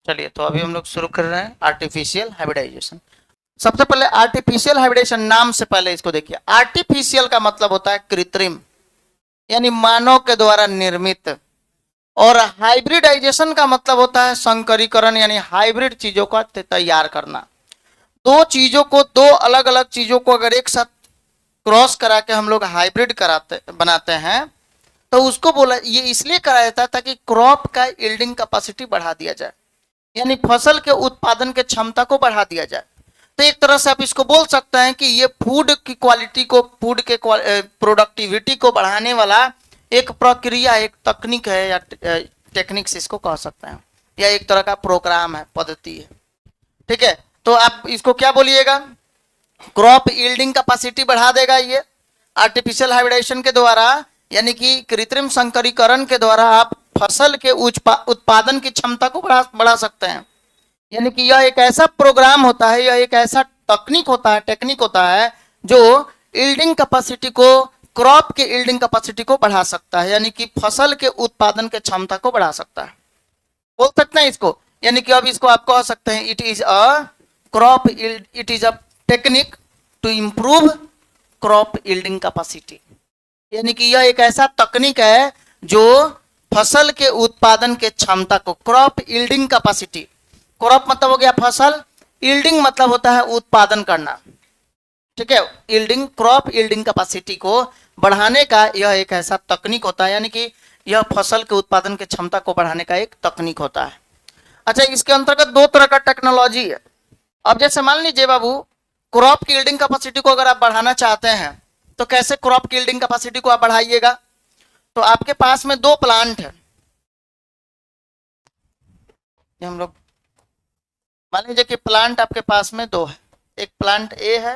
चलिए, तो अभी हम लोग शुरू कर रहे हैं आर्टिफिशियल हाइब्रिडाइजेशन। सबसे पहले आर्टिफिशियल हाइब्रिडेशन नाम से पहले इसको देखिए। आर्टिफिशियल का मतलब होता है कृत्रिम, यानी मानव के द्वारा निर्मित। और हाइब्रिडाइजेशन का मतलब होता है संकरीकरण, यानी हाइब्रिड चीजों का तैयार करना। दो चीजों को, दो अलग अलग चीजों को अगर एक साथ क्रॉस करा के हम लोग हाइब्रिड कराते बनाते हैं तो उसको बोला, ये इसलिए कराया जाता है ताकि क्रॉप का यील्डिंग कैपेसिटी बढ़ा दिया जाए, यानी फसल के उत्पादन के क्षमता को बढ़ा दिया जाए। तो एक तरह से आप इसको बोल सकते हैं कि ये फूड की क्वालिटी को, फूड के प्रोडक्टिविटी को बढ़ाने वाला एक प्रक्रिया, एक तकनीक है, या टेक्निक्स इसको कह सकते हैं, या एक तरह का प्रोग्राम है, पद्धति है। ठीक है, तो आप इसको क्या बोलिएगा? क्रॉप यील्डिंग कैपेसिटी बढ़ा देगा ये आर्टिफिशियल हाइब्रिडेशन के द्वारा, यानी कि कृत्रिम संकरीकरण के द्वारा आप फसल के उत्पादन की क्षमता को बढ़ा सकते हैं। यानी कि यह एक ऐसा प्रोग्राम होता है, यह एक ऐसा टेक्निक होता है जो यील्डिंग कैपेसिटी को, क्रॉप के यील्डिंग कैपेसिटी को बढ़ा सकता है, यानी कि फसल के उत्पादन के क्षमता को बढ़ा सकता है। बोल सकते हैं इसको, यानी कि अब इसको आप कह सकते हैं it is a crop yield, it is a technique to improve crop yielding capacity. यानी कि यह एक ऐसा तकनीक है जो फसल के उत्पादन के क्षमता को, क्रॉप यील्डिंग कैपेसिटी, क्रॉप मतलब हो गया फसल, यील्डिंग मतलब होता है उत्पादन करना। ठीक है, यील्डिंग, क्रॉप यील्डिंग कैपेसिटी को बढ़ाने का यह एक ऐसा तकनीक होता है, यानी कि यह फसल के उत्पादन की क्षमता को बढ़ाने का एक तकनीक होता है। अच्छा, इसके अंतर्गत दो तरह का टेक्नोलॉजी है। अब जैसे मान लीजिए बाबू, क्रॉप की यील्डिंग कैपेसिटी को अगर आप बढ़ाना चाहते हैं तो कैसे क्रॉप की यील्डिंग कैपेसिटी को आप बढ़ाइएगा? तो आपके पास में दो प्लांट है, हम लोग मान लीजिए कि प्लांट आपके पास में दो है, एक प्लांट ए है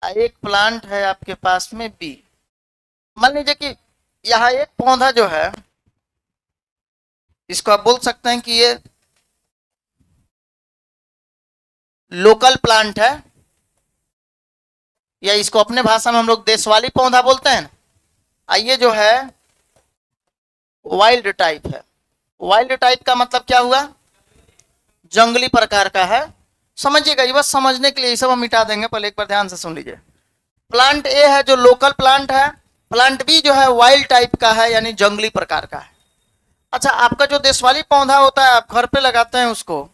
और एक प्लांट है आपके पास में बी। मान लीजिए कि यहाँ एक पौधा जो है, इसको आप बोल सकते हैं कि ये लोकल प्लांट है, या इसको अपने भाषा में हम लोग देशवाली पौधा बोलते हैं। ये जो है वाइल्ड टाइप है। वाइल्ड टाइप का मतलब क्या हुआ? जंगली प्रकार का है। समझिएगा, ये बस समझने के लिए, ये सब हम मिटा देंगे, पहले एक बार ध्यान से सुन लीजिए। प्लांट ए है जो लोकल प्लांट है, प्लांट बी जो है वाइल्ड टाइप का है, यानी जंगली प्रकार का है। अच्छा, आपका जो देशवाली पौधा होता है, आप घर पे लगाते हैं उसको,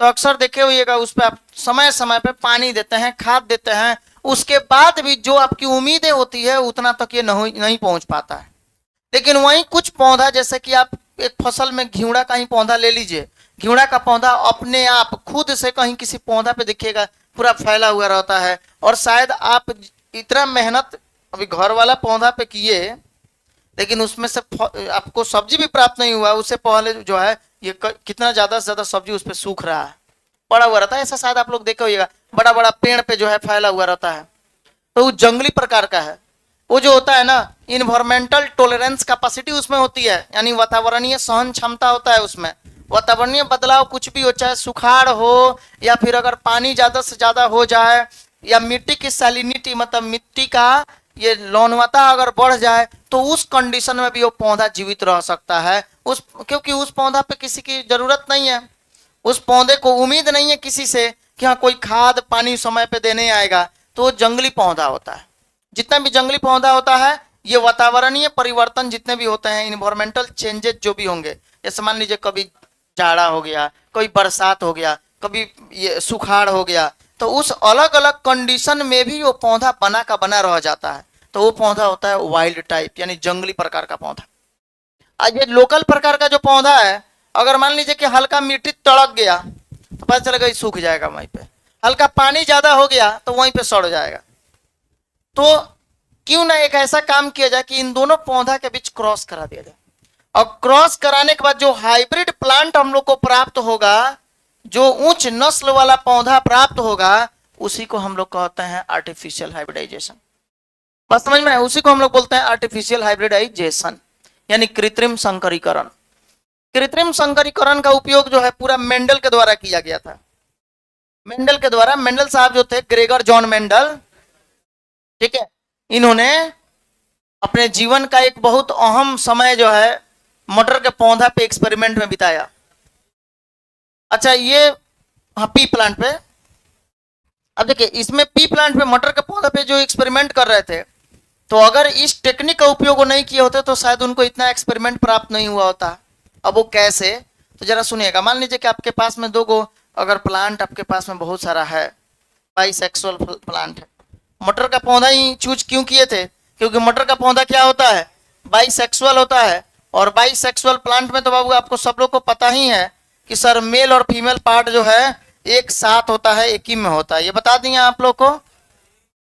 तो अक्सर देखे होइएगा उस पर आप समय समय पे पानी देते हैं, खाद देते हैं, उसके बाद भी जो आपकी उम्मीदें होती है उतना तक ये नहीं पहुंच पाता है। लेकिन वहीं कुछ पौधा, जैसे कि आप एक फसल में घिउड़ा का ही पौधा ले लीजिए, घिउड़ा का पौधा अपने आप खुद से कहीं किसी पौधा पे दिखेगा पूरा फैला हुआ रहता है। और शायद आप इतना मेहनत अभी घर वाला पौधा पे किए, लेकिन उसमें से आपको सब्जी भी प्राप्त नहीं हुआ, उससे पहले जो है ये कितना ज्यादा से ज्यादा सब्जी उस पर सूख रहा है, पड़ा हुआ रहता है। ऐसा शायद आप लोग देखे होइएगा, बड़ा बड़ा पेड़ पे जो है फैला हुआ रहता है, तो वो जंगली प्रकार का है। वो जो होता है ना, इन्वायरमेंटल टॉलरेंस कैपेसिटी उसमें होती है, यानी वातावरणीय सहन क्षमता होता है उसमें। वातावरणीय बदलाव कुछ भी हो, चाहे सुखाड़ हो, या फिर अगर पानी ज्यादा से ज्यादा हो जाए, या मिट्टी की सैलिनिटी मतलब मिट्टी का ये लवणता अगर बढ़ जाए, तो उस कंडीशन में भी वो पौधा जीवित रह सकता है। क्योंकि उस पौधा पे किसी की जरूरत नहीं है, उस पौधे को उम्मीद नहीं है किसी से कि हाँ कोई खाद पानी समय पे देने आएगा, तो वो जंगली पौधा होता है। जितना भी जंगली पौधा होता है, ये वातावरणीय परिवर्तन जितने भी होते हैं, इन्वायरमेंटल चेंजेस जो भी होंगे, जैसे मान लीजिए कभी जाड़ा हो गया, कभी बरसात हो गया, कभी ये सुखाड़ हो गया, तो उस अलग अलग कंडीशन में भी वो पौधा बना का बना रह जाता है। तो वो पौधा होता है वाइल्ड टाइप, यानी जंगली प्रकार का पौधा। आज ये लोकल प्रकार का जो पौधा है, अगर मान लीजिए कि हल्का मिट्टी तड़क गया तो पता चलेगा ये सूख जाएगा वहीं पे, हल्का पानी ज्यादा हो गया तो वहीं पे सड़ जाएगा। तो क्यों ना एक ऐसा काम किया जाए कि इन दोनों पौधा के बीच क्रॉस करा दिया जाए, और क्रॉस कराने के बाद जो हाइब्रिड प्लांट हम लोग को प्राप्त होगा, जो उच्च नस्ल वाला पौधा प्राप्त होगा, उसी को हम लोग कहते हैं आर्टिफिशियल हाइब्रिडाइजेशन। बस समझ में, उसी को हम लोग बोलते हैं आर्टिफिशियल हाइब्रिडाइजेशन, यानी कृत्रिम संकरीकरण। कृत्रिम संकरीकरण का उपयोग जो है पूरा मेंडल के द्वारा किया गया था। मेंडल के द्वारा, मेंडल साहब जो थे ग्रेगर जॉन मेंडल, ठीक है, इन्होंने अपने जीवन का एक बहुत अहम समय जो है मटर के पौधा पे एक्सपेरिमेंट में बिताया। अच्छा ये, हाँ पी प्लांट पे, अब देखिए इसमें पी प्लांट पे मटर के पौधे पे जो एक्सपेरिमेंट कर रहे थे, तो अगर इस टेक्निक का उपयोग वो नहीं किए होते तो शायद उनको इतना एक्सपेरिमेंट प्राप्त नहीं हुआ होता। अब वो कैसे, तो जरा सुनिएगा। मान लीजिए कि आपके पास में दो गो अगर प्लांट आपके पास में बहुत सारा है, बाइसेक्सुअल प्लांट है, मटर का पौधा ही चूज क्यों किए थे, क्योंकि मटर का पौधा क्या होता है, बाइसेक्सुअल होता है। और बाइसेक्सुअल प्लांट में तो बाबू आपको सब लोग को पता ही है कि सर मेल और फीमेल पार्ट जो है एक साथ होता है, एक ही में होता है, ये बता दिए आप लोग को।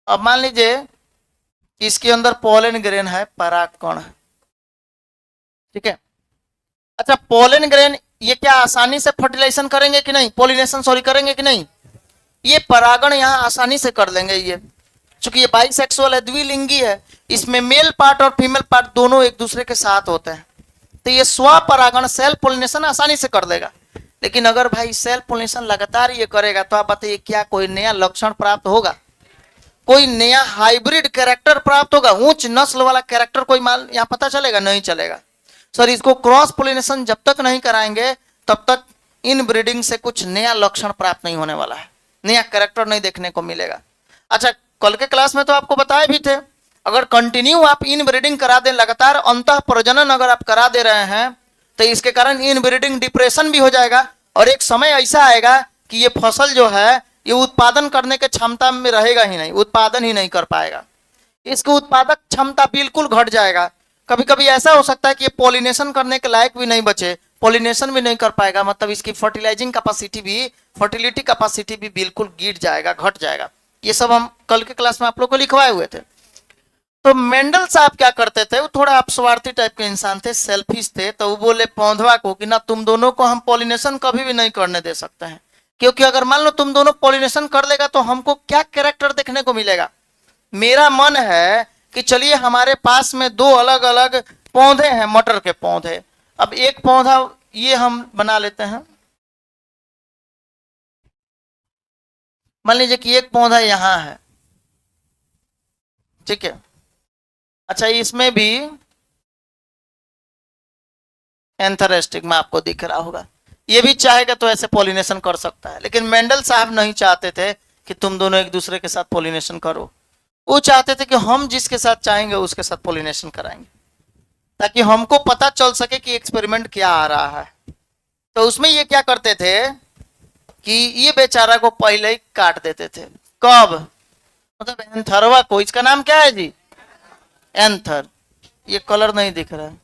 अब मान लीजिए कि इसके अंदर पोलन ग्रेन है, परागकण है, ठीक है। अच्छा पोलन ग्रेन ये क्या आसानी से फर्टिलाइजेशन करेंगे कि नहीं, पोलिनेशन सॉरी करेंगे कि नहीं, ये परागण यहाँ आसानी से कर लेंगे। ये चूंकि ये बाइसेक्सुअल है, द्विलिंगी है, इसमें मेल पार्ट और फीमेल पार्ट दोनों एक दूसरे के साथ होते हैं, तो ये स्वपरागण सेल्फ पोलिनेशन आसानी से कर देगा। लेकिन अगर भाई सेल्फ पोलिनेशन लगातार ये करेगा तो आप बताइए क्या कोई नया लक्षण प्राप्त होगा, कोई नया हाइब्रिड कैरेक्टर प्राप्त होगा, उच्च नस्ल वाला कैरेक्टर कोई माल यहाँ पता चलेगा, नहीं चलेगा। सर इसको क्रॉस पोलिनेशन जब तक नहीं कराएंगे तब तक इन ब्रीडिंग से कुछ नया लक्षण प्राप्त नहीं होने वाला है, नया कैरेक्टर नहीं देखने को मिलेगा। अच्छा कल के क्लास में तो आपको बताए भी थे, अगर कंटिन्यू आप इन ब्रीडिंग करा दें, लगातार अंतः प्रजनन अगर आप करा दे रहे हैं तो इसके कारण इन ब्रीडिंग डिप्रेशन भी हो जाएगा, और एक समय ऐसा आएगा कि ये फसल जो है ये उत्पादन करने के क्षमता में रहेगा ही नहीं, उत्पादन ही नहीं कर पाएगा, इसकी उत्पादक क्षमता बिल्कुल घट जाएगा। कभी कभी ऐसा हो सकता है कि ये पॉलिनेशन करने के लायक भी नहीं बचे, पॉलिनेशन भी नहीं कर पाएगा, मतलब इसकी फर्टिलाइजिंग कैपेसिटी भी, फर्टिलिटी कैपेसिटी भी बिल्कुल गिर जाएगा, घट जाएगा। ये सब हम कल के क्लास में आप लोग को लिखवाए हुए थे। तो मेंडल साहब क्या करते थे, वो थोड़ा अपस्वार्थी टाइप के इंसान थे, सेल्फिश थे, तो वो बोले पौधवा को कि ना तुम दोनों को हम पॉलिनेशन कभी भी नहीं करने दे सकते हैं, क्योंकि अगर मान लो तुम दोनों पॉलिनेशन कर लेगा तो हमको क्या कैरेक्टर देखने को मिलेगा। मेरा मन है कि चलिए हमारे पास में दो अलग अलग पौधे हैं, मटर के पौधे, अब एक पौधा ये हम बना लेते हैं, मान लीजिए कि एक पौधा यहां है, ठीक है। अच्छा इसमें भी एंथर स्टिग्मा आपको दिख रहा होगा, ये भी चाहेगा तो ऐसे पॉलिनेशन कर सकता है, लेकिन मेंडल साहब नहीं चाहते थे कि तुम दोनों एक दूसरे के साथ पॉलिनेशन करो, वो चाहते थे कि हम जिसके साथ चाहेंगे उसके साथ पॉलिनेशन कराएंगे, ताकि हमको पता चल सके कि एक्सपेरिमेंट क्या आ रहा है। तो उसमें ये क्या करते थे कि ये बेचारा को पहले ही काट देते थे, कब, मतलब एंथरवा को, इसका नाम क्या है जी, एंथर, ये कलर नहीं दिख रहा है,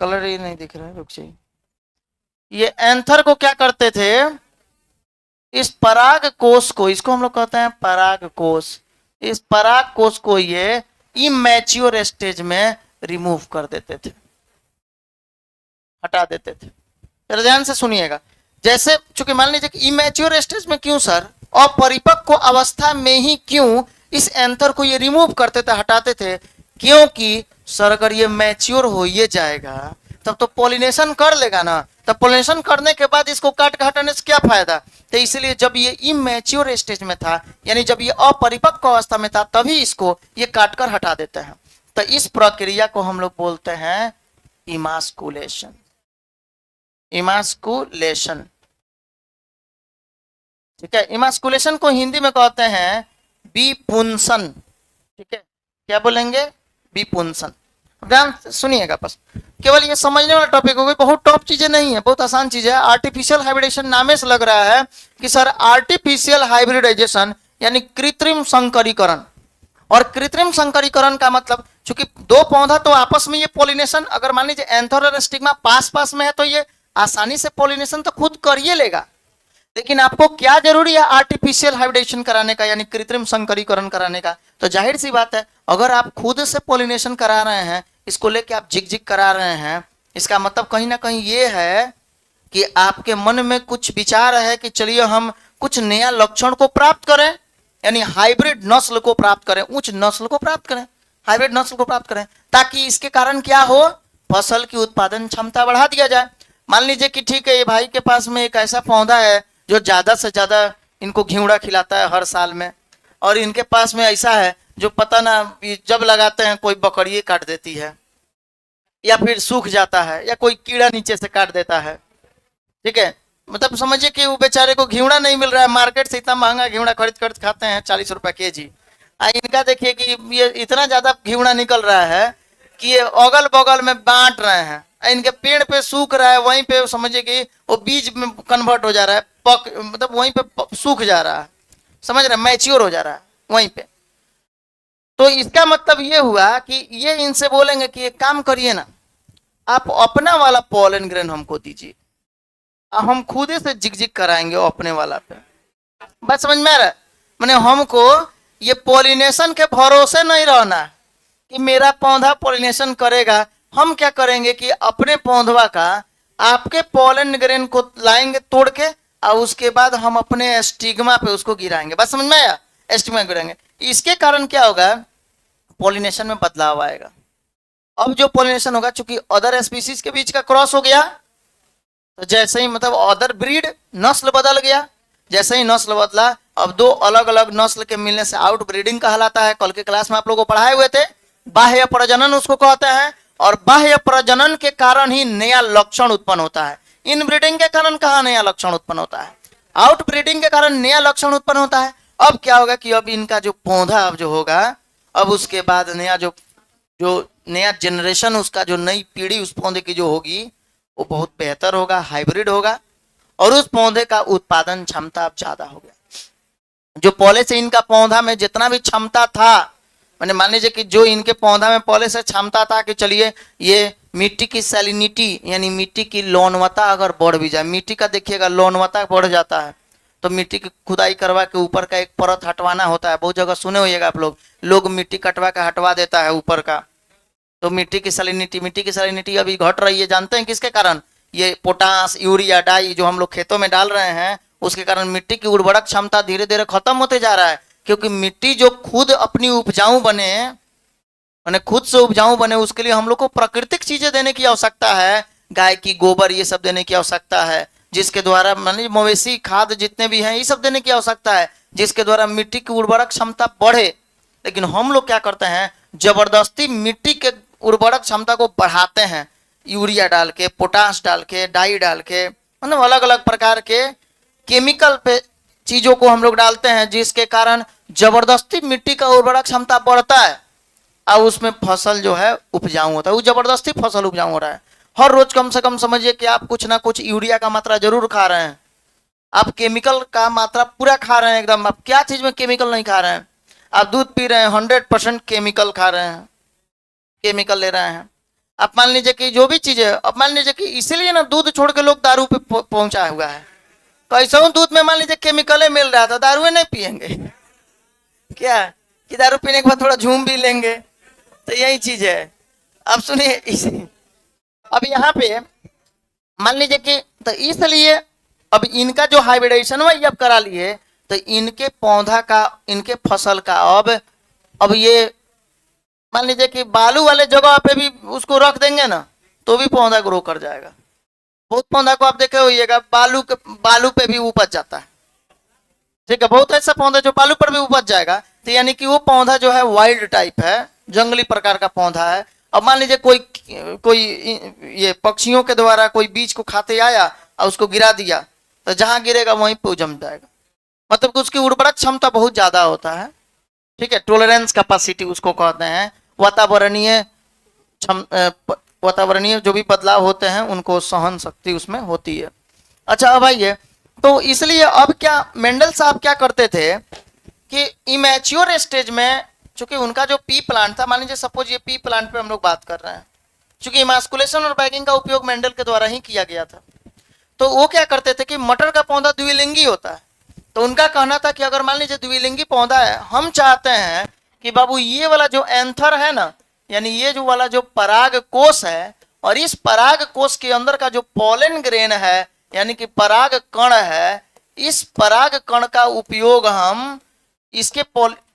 कलर ही नहीं दिख रहा है, रुक जाइए। ये एंथर को क्या करते थे, इस पराग कोष को, इसको हम लोग कहते हैं पराग कोष, इस पराग कोष को ये इमैच्योर स्टेज में रिमूव कर देते थे, हटा देते थे। जरा ध्यान से सुनिएगा, जैसे चूंकि मान लीजिए कि इमैच्योर स्टेज में क्यों सर, अपरिपक्व अवस्था में ही क्यों इस एंथर को ये रिमूव करते थे, हटाते थे, क्योंकि सर अगर ये मैच्योर हो ये जाएगा तब तो पॉलिनेशन कर लेगा ना, तब पॉलिनेशन करने के बाद इसको काट के हटाने से क्या फायदा। तो इसलिए जब ये इमैच्योर स्टेज में था, यानी जब ये अपरिपक्व अवस्था में था, तभी इसको ये काट कर हटा देते हैं। तो इस प्रक्रिया को हम लोग बोलते हैं इमास्कुलेशन, इमास्कुलेशन, ठीक है। इमास्कुलेशन को हिंदी में कहते हैं विपुंसन, ठीक है, क्या बोलेंगे, विपुंसन। ध्यान सुनिएगा, बस केवल ये समझने वाला टॉपिक होगा, बहुत टॉप चीजें नहीं है, बहुत आसान चीज है। आर्टिफिशियल हाइब्रिडेशन नामे से लग रहा है कि सर आर्टिफिशियल हाइब्रिडाइजेशन यानी कृत्रिम संकरीकरण, और कृत्रिम संकरीकरण का मतलब चूंकि दो पौधा तो आपस में ये पॉलिनेशन, अगर मान लीजिए एंथर और स्टिग्मा पास पास में है तो ये आसानी से पॉलिनेशन तो खुद कर ही लेगा, लेकिन आपको क्या जरूरी है आर्टिफिशियल हाइब्रिडेशन कराने का, यानी कृत्रिम संकरीकरण कराने का। तो जाहिर सी बात है अगर आप खुद से पॉलिनेशन करा रहे हैं, इसको लेके आप जिग जिग करा रहे हैं, इसका मतलब कहीं ना कहीं ये है कि आपके मन में कुछ विचार है कि चलिए हम कुछ नया लक्षण को प्राप्त करें, यानी हाइब्रिड नस्ल को प्राप्त करें, उच्च नस्ल को प्राप्त करें, हाइब्रिड नस्ल को प्राप्त करें, ताकि इसके कारण क्या हो, फसल की उत्पादन क्षमता बढ़ा दिया जाए। मान लीजिए कि ठीक है ये भाई के पास में एक ऐसा पौधा है जो ज्यादा से ज्यादा इनको घिवड़ा खिलाता है हर साल में, और इनके पास में ऐसा है जो पता ना जब लगाते हैं कोई बकरी काट देती है, या फिर सूख जाता है, या कोई कीड़ा नीचे से काट देता है, ठीक है, मतलब समझिए कि वो बेचारे को घिवड़ा नहीं मिल रहा है, मार्केट से इतना महंगा घिवड़ा खरीद कर खाते हैं 40 रुपए केजी। इनका देखिए कि ये इतना ज्यादा घिवड़ा निकल रहा है कि ये अगल बगल में बांट रहे हैं, इनके पेड़ पे सूख रहा है, वहीं पे समझिए कि वो बीज में कन्वर्ट हो जा रहा है, पक मतलब वहीं पे सूख जा रहा है, समझ रहे हैं, मैच्योर हो जा रहा है वहीं पे। तो इसका मतलब ये हुआ कि ये इनसे बोलेंगे कि एक काम करिए ना, आप अपना वाला पॉलन ग्रेन हमको दीजिए, हम खुद से जिग कराएंगे अपने वाला पे। बस समझ में आ रहा है, मैंने हमको ये पॉलिनेशन के भरोसे नहीं रहना कि मेरा पौधा पॉलिनेशन करेगा। हम क्या करेंगे कि अपने पौधवा का आपके पॉलन ग्रेन को लाएंगे तोड़ के, और उसके बाद हम अपने स्टिग्मा पे उसको गिराएंगे। बस समझ में आया, स्टिग्मा गिराएंगे। इसके कारण क्या होगा, पॉलिनेशन में बदलाव आएगा। अब जो पॉलिनेशन होगा, चूंकि अदर स्पीसीज के बीच का क्रॉस हो गया, तो जैसे ही मतलब अदर ब्रीड नस्ल बदल गया, जैसे ही नस्ल बदला, अब दो अलग अलग नस्ल के मिलने से आउट ब्रीडिंग कहलाता है। कल के क्लास में आप लोगों को पढ़ाए हुए थे, बाह्य प्रजनन उसको कहते हैं। और बाह्य प्रजनन के कारण ही नया लक्षण उत्पन्न होता है। इन ब्रीडिंग के कारण कहाँ नया लक्षण उत्पन्न होता है, आउट ब्रीडिंग के कारण नया लक्षण उत्पन्न होता है। अब क्या होगा कि अब इनका जो पौधा अब जो होगा, अब उसके बाद नया जो नया जनरेशन, उसका जो नई पीढ़ी उस पौधे की जो होगी, वो बहुत बेहतर होगा, हाइब्रिड होगा, और उस पौधे का उत्पादन क्षमता अब ज्यादा हो गया। जो पहले से इनका पौधा में जितना भी क्षमता था, मैंने मान लीजिए कि जो इनके पौधा में पहले से क्षमता था कि चलिए ये मिट्टी की सैलिनिटी यानी मिट्टी की लवणता अगर बढ़ भी जाए, मिट्टी का देखिएगा लवणता बढ़ जाता है, तो मिट्टी की खुदाई करवा के ऊपर का एक परत हटवाना होता है। बहुत जगह सुने होइएगा आप लोग मिट्टी कटवा के हटवा देता है ऊपर का। तो मिट्टी की सैलिनिटी अभी घट रही है, जानते हैं किसके कारण? ये पोटास, यूरिया, डाई जो हम लोग खेतों में डाल रहे हैं, उसके कारण मिट्टी की उर्वरक क्षमता धीरे धीरे खत्म होते जा रहा है। क्योंकि मिट्टी जो खुद अपनी उपजाऊ बने, माने खुद से उपजाऊ बने, उसके लिए हम लोग को प्राकृतिक चीजें देने की आवश्यकता है। गाय की गोबर ये सब देने की आवश्यकता है, जिसके द्वारा मान मवेशी खाद जितने भी हैं ये सब देने की आवश्यकता है, जिसके द्वारा मिट्टी की उर्वरक क्षमता बढ़े। लेकिन हम लोग क्या करते हैं, जबरदस्ती मिट्टी के उर्वरक क्षमता को बढ़ाते हैं, यूरिया डाल के, पोटास डाल के, डाई डाल के, मतलब अलग अलग प्रकार के केमिकल पे चीजों को हम लोग डालते हैं, जिसके कारण जबरदस्ती मिट्टी का उर्वरक क्षमता बढ़ता है और उसमें फसल जो है उपजाऊ होता है। वो जबरदस्ती फसल उपजाऊ हो रहा है। हर रोज कम से कम समझिए कि आप कुछ ना कुछ यूरिया का मात्रा जरूर खा रहे हैं, आप केमिकल का मात्रा पूरा खा रहे हैं एकदम। आप क्या चीज में केमिकल नहीं खा रहे हैं? आप दूध पी रहे हैं 100% केमिकल खा रहे हैं, केमिकल ले रहे हैं। आप मान लीजिए कि जो भी चीज है, अब मान लीजिए कि इसीलिए ना दूध छोड़ के लोग दारू पे पहुंचा हुआ है। कैसा दूध में मान लीजिए केमिकल मिल रहा था, दारू नहीं पियेंगे क्या? कि दारू पीने के बाद थोड़ा झूम भी लेंगे, तो यही चीज है। अब सुनिए, अब यहाँ पे मान लीजिए कि तो इसलिए अब इनका जो हाइब्रिडेशन हुआ ये अब करा लिए, तो इनके पौधा का, इनके फसल का अब ये मान लीजिए कि बालू वाले जगह पे भी उसको रख देंगे ना, तो भी पौधा ग्रो कर जाएगा। बहुत पौधा को आप देखे होइएगा बालू पे भी उपज जाता है, ठीक है। बहुत ऐसा पौधा जो बालू पर भी उपज जाएगा, तो यानी कि वो पौधा जो है वाइल्ड टाइप है, जंगली प्रकार का पौधा है। अब मान लीजिए कोई ये पक्षियों के द्वारा कोई बीज को खाते आया और उसको गिरा दिया, तो जहां गिरेगा वहीं पे जम जाएगा। मतलब कि उसकी उर्वरक क्षमता बहुत ज्यादा होता है, ठीक है। टॉलरेंस कैपेसिटी उसको कहते हैं। वातावरणीय जो भी बदलाव होते हैं उनको सहन शक्ति उसमें होती है। अच्छा, अब आइए, तो इसलिए अब क्या मेंडल साहब क्या करते थे कि इमैच्योर स्टेज में, चूंकि उनका जो पी प्लांट था, मान लीजिए सपोज ये पी प्लांट पे हम लोग बात कर रहे हैं, चूंकि इमास्कुलेशन और बैगिंग का उपयोग मेंडल के द्वारा ही किया गया था, तो वो क्या करते थे कि मटर का पौधा द्विलिंगी होता है। तो उनका कहना था कि अगर मान लीजिए द्विलिंगी पौधा है, हम चाहते हैं कि बाबू ये वाला जो एंथर है ना, यानी ये जो वाला जो पराग कोष है, और इस पराग कोष के अंदर का जो पॉलन ग्रेन है यानी कि पराग कण है, इस पराग कण का उपयोग हम इसके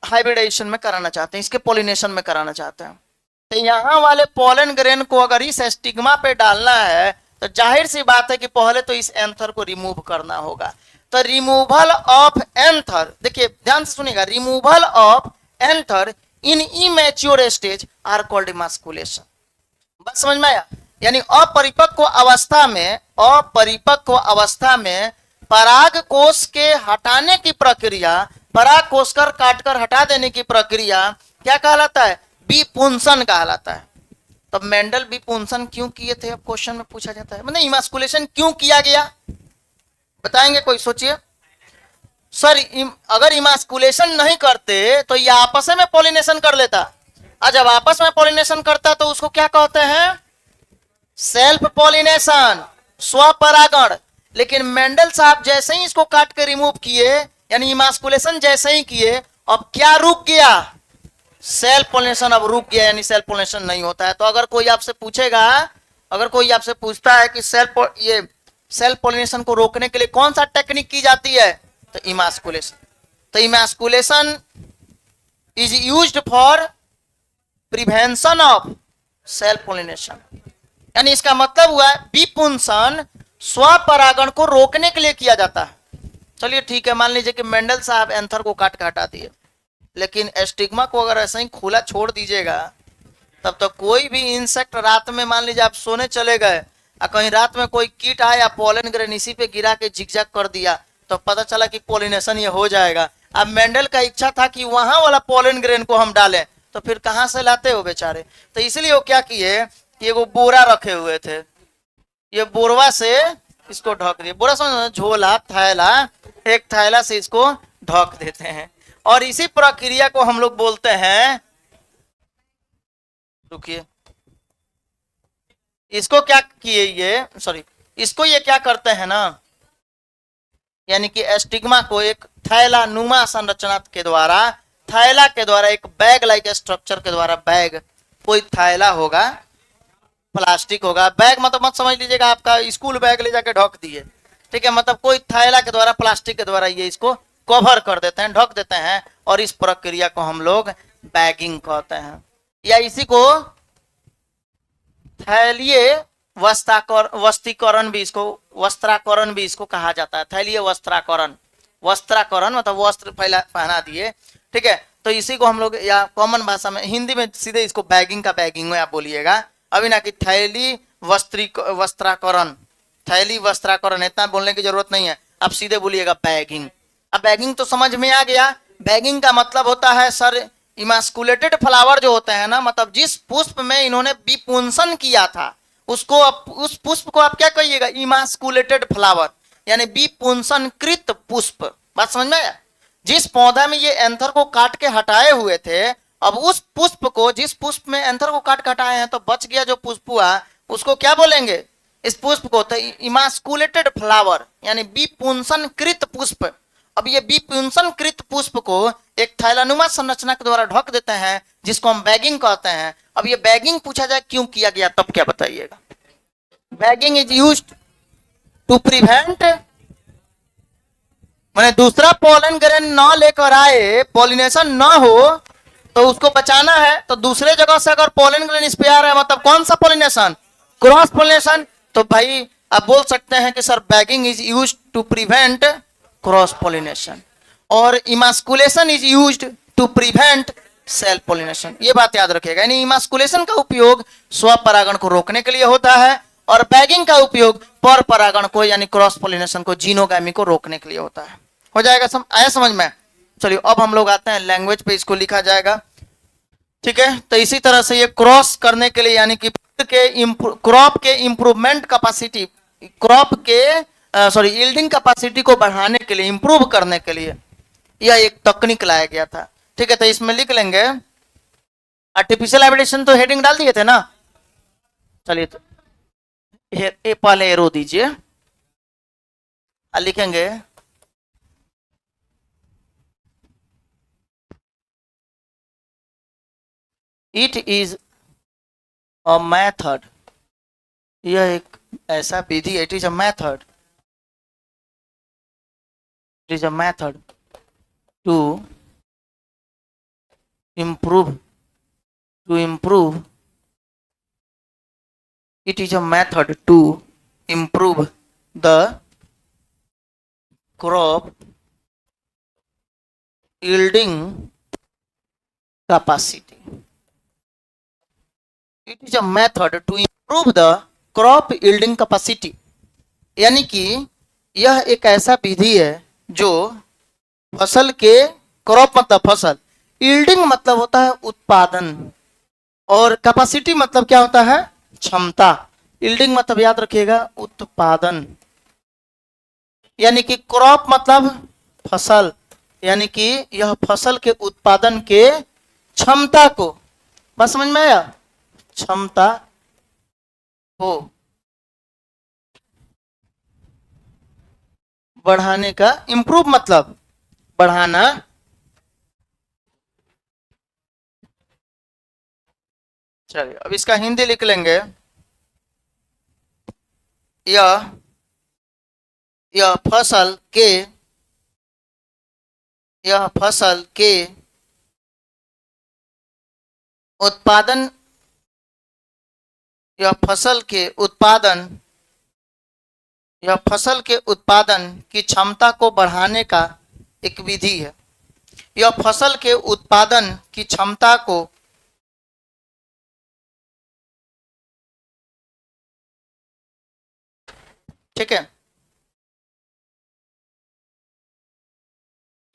हाइब्रिडेशन में कराना चाहते हैं, इसके पॉलिनेशन में कराना चाहते हैं। तो यहाँ वाले पॉलन ग्रेन को अगर इस स्टिग्मा पे डालना है, तो जाहिर सी बात है कि पहले तो इस एंथर को रिमूव करना होगा। तो रिमूवल ऑफ एंथर, देखिए ध्यान से सुनिएगा, removal of anther in immature stage are called emasculation. बात समझ में आया? यानी अपरिपक्व अवस्था में पराग कोष के हटाने की प्रक्रिया, पराग कोष कर काटकर हटा देने की प्रक्रिया क्या कहलाता है? विपुंसन कहलाता है। तब मेंडल विपुंसन क्यों किए थे, अब क्वेश्चन में पूछा जाता है, मतलब इमास्कुलेशन क्यों किया गया, बताएंगे कोई? सोचिए सर, अगर इमास्कुलेशन नहीं करते तो ये आपस में पॉलिनेशन कर लेता, और जब आपस में पॉलिनेशन करता तो उसको क्या कहते हैं? सेल्फ पॉलिनेशन, स्वपरागण। लेकिन मेंडल साहब जैसे ही इसको काट के रिमूव किए, यानी इमास्कुलेशन जैसे ही किए, अब क्या रुक गया? सेल्फ पॉलिनेशन अब रुक गया, यानी सेल्फ पॉलिनेशन नहीं होता है। तो अगर कोई आपसे पूछेगा, अगर कोई आपसे पूछता है कि सेल्फ पॉलिनेशन को रोकने के लिए कौन सा टेक्निक की जाती है, तो इमास्कुलेशन। तो emasculation is used for prevention of self pollination, यानी इसका मतलब हुआ है विपुंसन स्वपरागण को रोकने के लिए किया जाता है। चलिए ठीक है, मान लीजिए कि मेंडल साहब एंथर को काट के हटा दिए, लेकिन एस्टिग्मा को अगर ऐसे ही खुला छोड़ दीजिएगा, तब तो कोई भी इंसेक्ट रात में, मान लीजिए आप सोने चले गए और कहीं रात में कोई कीट आया, पोलन ग्रेन इसी पे गिरा के झिकझक कर दिया, तो पता चला कि पोलिनेशन ये हो जाएगा। अब मेंडल का इच्छा था कि वहां वाला पोलन ग्रेन को हम डालें, तो फिर कहां से लाते हो बेचारे? तो इसलिए वो क्या किए कि वो बोरा रखे हुए थे, ये बोरवा से इसको ढक दिए। बोरा समझ, झोला थैला, एक थैला से इसको ढक देते हैं, और इसी प्रक्रिया को हम लोग बोलते हैं, रुकिए, इसको क्या किए ये, सॉरी, इसको ये क्या करते हैं ना, यानी कि एस्टिग्मा को एक थैला नुमा संरचना के द्वारा, थैला के द्वारा, एक बैग लाइक स्ट्रक्चर के द्वारा, बैग, कोई थैला होगा, प्लास्टिक होगा, बैग मतलब मत समझ लीजिएगा आपका स्कूल बैग ले जाके ढक दिए, ठीक है, मतलब कोई थैला के द्वारा, प्लास्टिक के द्वारा ये इसको कवर कर देते हैं, ढक देते हैं, और इस प्रक्रिया को हम लोग बैगिंग कहते हैं, या इसी को थैलीय वस्तीकरण भी, इसको वस्त्राकरण भी इसको कहा जाता है। थैलीय वस्त्राकरण, वस्त्राकरण मतलब वस्त्र पहना दिए, ठीक है। तो इसी को हम लोग, या कॉमन भाषा में, हिंदी में सीधे इसको बैगिंग का बैगिंग में आप बोलिएगा, अभी ना कि थैली वस्त्राकरण, थैली वस्त्राकरण, इतना बोलने की जरूरत नहीं है, आप सीधे बोलिएगा बैगिंग। अब बैगिंग तो समझ में आ गया। बैगिंग का मतलब होता है सर, इमास्कुलेटेड फ्लावर जो होते हैं ना, मतलब जिस पुष्प में इन्होंने विपुंसन किया था, उसको उस पुष्प को आप क्या कहिएगा? इमास्कुलेटेड फ्लावर, यानी विपुंसनकृत पुष्प। बात समझ में आया? जिस पौधा में ये एंथर को काट के हटाए हुए थे, अब उस पुष्प को, जिस पुष्प में एंथर को काट के हटाए हैं, तो बच गया जो पुष्प हुआ, उसको क्या बोलेंगे? इस पुष्प को तो इमास्कुलेटेड फ्लावर, यानी विपुंसनकृत पुष्प। अब ये विपुंसनकृत पुष्प को एक थैलानुमा संरचना के द्वारा ढक देते हैं, जिसको हम बैगिंग कहते हैं। अब ये बैगिंग पूछा जाए क्यों किया गया, तब क्या बताइएगा? Bagging is used to prevent, मैंने दूसरा पोलन ग्रेन न लेकर आए, पॉलिनेशन न हो, तो उसको बचाना है। तो दूसरे जगह से अगर पोलन ग्रेन इस पे आ रहा है, मतलब कौन सा पॉलिनेशन? Cross pollination. तो भाई आप बोल सकते हैं कि sir bagging is used to prevent cross pollination, और emasculation is used to prevent self pollination. ये बात याद रखिएगा, यानी इमास्कुलेशन का उपयोग स्वपरागण को रोकने के लिए होता है, और बैगिंग का उपयोग पर परागण को, यानी क्रॉस पॉलिनेशन को, जीनोगामी को रोकने के लिए होता है। हो जाएगा, आया समझ में? चलिए अब हम लोग आते हैं लैंग्वेज पे, इसको लिखा जाएगा, ठीक है। तो इसी तरह से ये क्रॉस करने के लिए, यानी कि क्रॉप के इंप्रूवमेंट कैपेसिटी, क्रॉप के यील्डिंग कैपेसिटी को बढ़ाने के लिए, इंप्रूव करने के लिए यह एक तकनीक लाया गया था, ठीक है। तो इसमें लिख लेंगे आर्टिफिशियल हाइब्रिडेशन, तो हेडिंग डाल दिए थे ना। चलिए तो ये पहले एरो दीजिए, लिखेंगे इट इज अ मेथड, यह एक ऐसा विधि, it is a method, it is a method to improve, it is a method to improve the crop yielding capacity. It is a method to prove the crop yielding capacity, यानी कि यह एक ऐसा विधि है जो फसल के, क्रॉप मतलब फसल, यील्डिंग मतलब होता है उत्पादन, और कैपेसिटी मतलब क्या होता है, क्षमता। यील्डिंग मतलब याद रखिएगा उत्पादन, यानी कि क्रॉप मतलब फसल, यानी कि यह फसल के उत्पादन के क्षमता को, बस समझ में आया, क्षमता को बढ़ाने का, इंप्रूव मतलब बढ़ाना, चलिए अब इसका हिंदी लिख लेंगे। यह यह फसल के यह फसल के उत्पादन यह फसल के उत्पादन यह फसल के उत्पादन की क्षमता को बढ़ाने का एक विधि है। यह फसल के उत्पादन की क्षमता को ठीक है,